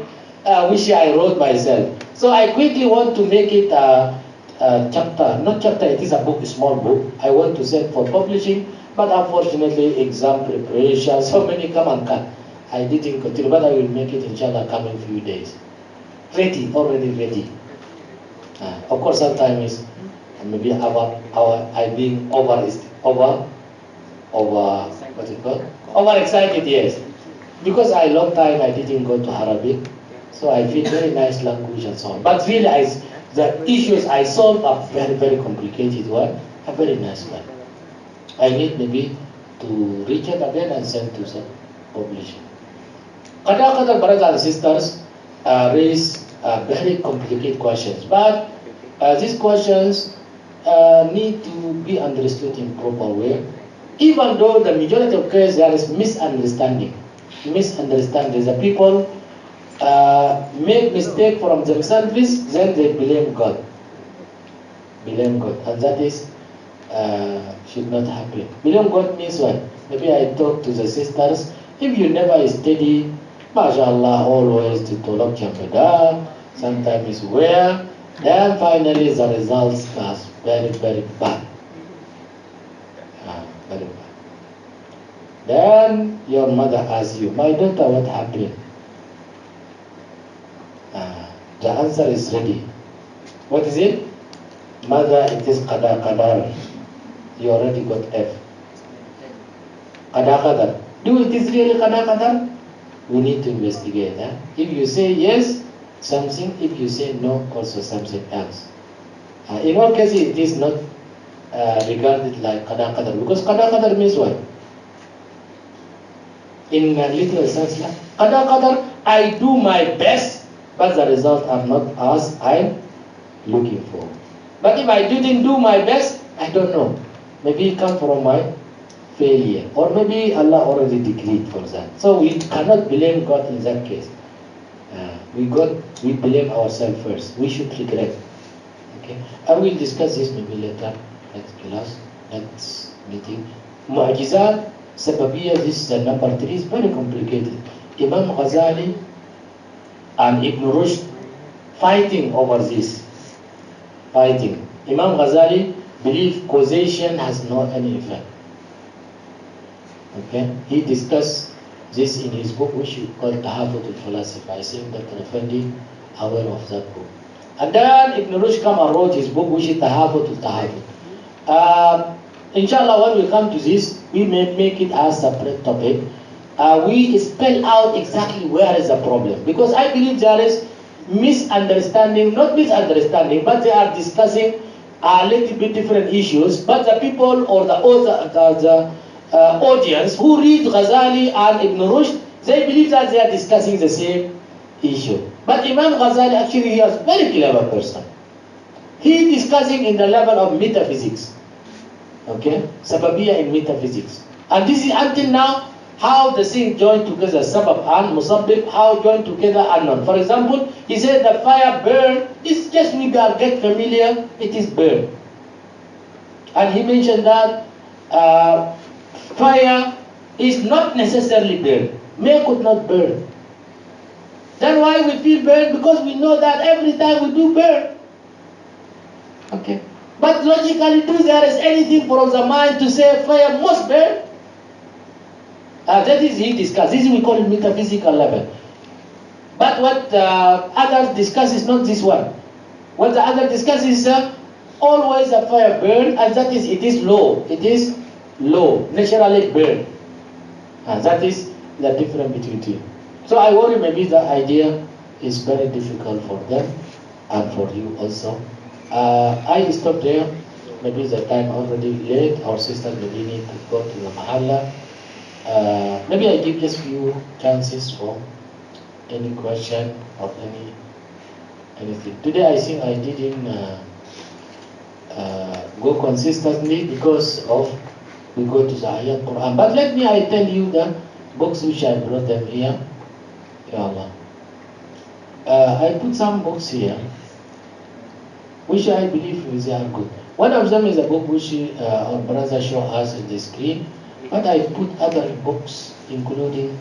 which I wrote myself. So I quickly want to make it a chapter, not chapter, it is a book, a small book. I want to send for publishing, but unfortunately exam preparation, so many come and cut. I didn't continue, but I will make it inshallah coming few days. Ready, already ready. Of course, sometimes maybe I being what is it called? Overexcited, yes. Because I long time I didn't go to Arabic, so I feel very nice language and so on. But really, the issues I solve are very, very complicated one, a very nice one. I need maybe to reach it again and send to some publishing. Other brothers and sisters raise very complicated questions, but these questions need to be understood in proper way. Even though the majority of cases there is misunderstanding. The people make mistake from themselves, then they blame God. And that is should not happen. Blame God means what? Maybe I talk to the sisters. If you never study, mashallah, always to tolok champada, sometimes where, then finally the results are very, very bad. Very bad. Then your mother asks you, my daughter, what happened? The answer is ready. What is it? Mother, it is qadar. You already got F. Qadar. Do it is really qadar? We need to investigate. If you say yes, something. If you say no, also something else. In all cases, it is not regarded like qadar, because qadar means what? In a literal sense, qadar, I do my best, but the results are not as I'm looking for. But if I didn't do my best, I don't know. Maybe it comes from my failure, or maybe Allah already decreed for that. So we cannot blame God in that case. We blame ourselves first. We should regret. Okay, I will discuss this maybe later, next class, next meeting. Mu'jizat Sababiyya, this number 3 is very complicated. Imam Ghazali and Ibn Rushd fighting over this. Imam Ghazali believes causation has no any effect. Okay, he discussed this in his book, which he called Tahafut al-Falasifa. I think Dr. Effendi aware of that book. And then Ibn Rushd came and wrote his book, which is Tahafut al-Tahafut. Inshallah, when we come to this, we may make it as a separate topic. We spell out exactly where is the problem, because I believe there is misunderstanding, not misunderstanding, but they are discussing a little bit different issues. But the people or the audience who read Ghazali and Ibn Rushd, they believe that they are discussing the same issue. But Imam Ghazali actually, he is a very clever person. He is discussing in the level of metaphysics. Okay, Sababiyya in metaphysics. And this is until now how the thing joined together, Sabab and Musabbib, how joined together unknown. For example, he said the fire burn, it's just we get familiar, it is burn. And he mentioned that fire is not necessarily burn. May could not burn. Then why we feel burn? Because we know that every time we do burn. Okay. But logically, do there is anything from the mind to say fire must burn? That is he discussed. This we call metaphysical level. But what others discuss is not this one. What the other discuss is always a fire burn, and that is, it is low. It is low, naturally burn. And that is the difference between two. So I worry maybe the idea is very difficult for them and for you also. I stop there. Maybe the time already late. Our sisters maybe need to go to the mahalla. Maybe I give just few chances for any question or anything. Today I think I didn't go consistently because of we go to the Ayat Quran. But let me I tell you the books which I brought them here. Ya Allah. I put some books here which I believe they are good. One of them is a book which our brother showed us on the screen, but I put other books including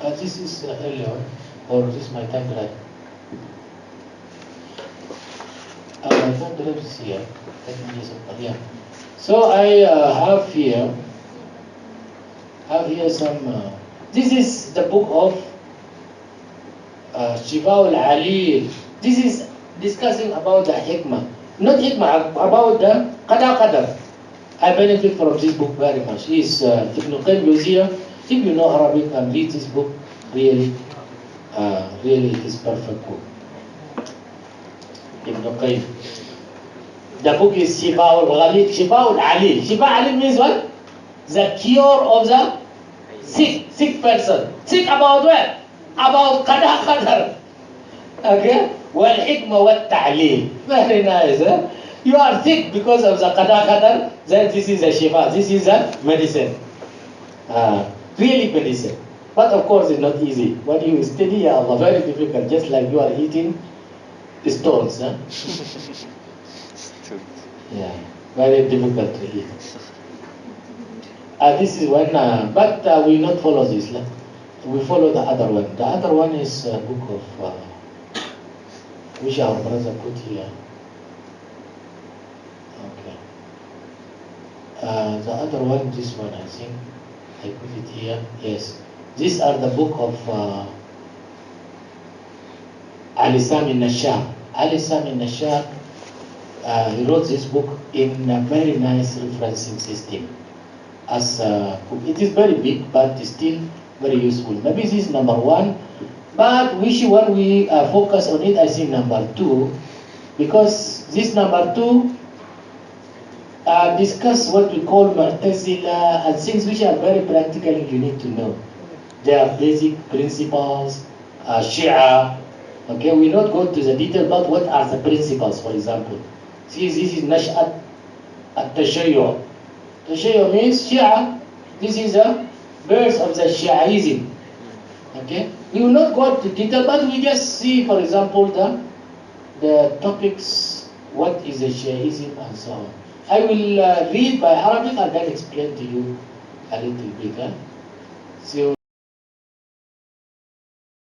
this is earlier, or this is my typewriter. That drive is here. Let me just open. Yeah. So I have here some. This is the book of Shifa al-Alil. This is discussing about the hikmah. Not hikmah, about the qadar. I benefit from this book very much. It's Ibn Qayyim Jawziyah. If you know Arabic and read this book, really is perfect book. Ibn Qayyim. The book is Shifa al-Alil. Shifa al-Alil means what? The cure of the sick person. Sick about what? About qadar. Okay? Wal-hikmah wal-ta'lil. Very nice. You are sick because of the qadar, then this is a shifa. This is a medicine. Really medicine. But of course it's not easy. When you study, ya Allah, very difficult. Just like you are eating stones. Yeah, very difficult to eat. This is one, but we not follow this. We follow the other one. The other one is a book of which our brother put here. Okay. The other one, this one, I think I put it here. Yes, these are the book of Ali Sami Nashar. Ali Sami Nashar. He wrote this book in a very nice referencing system. It is very big, but still very useful. Maybe this is number 1, but when we focus on it, I think number 2, because this number 2 discuss what we call Mu'tazila and things which are very practical you need to know. Their basic principles, Shia. Okay, we not go to the detail, but what are the principles, for example. See, this is Nash'at at-Tashayyu'. Tashayyu' means Shia. This is the birth of the Shiaism. Okay, we will not go to detail, but we just see, for example, the topics, what is the Shiaism and so on. I will read by Arabic and then explain to you a little bit. So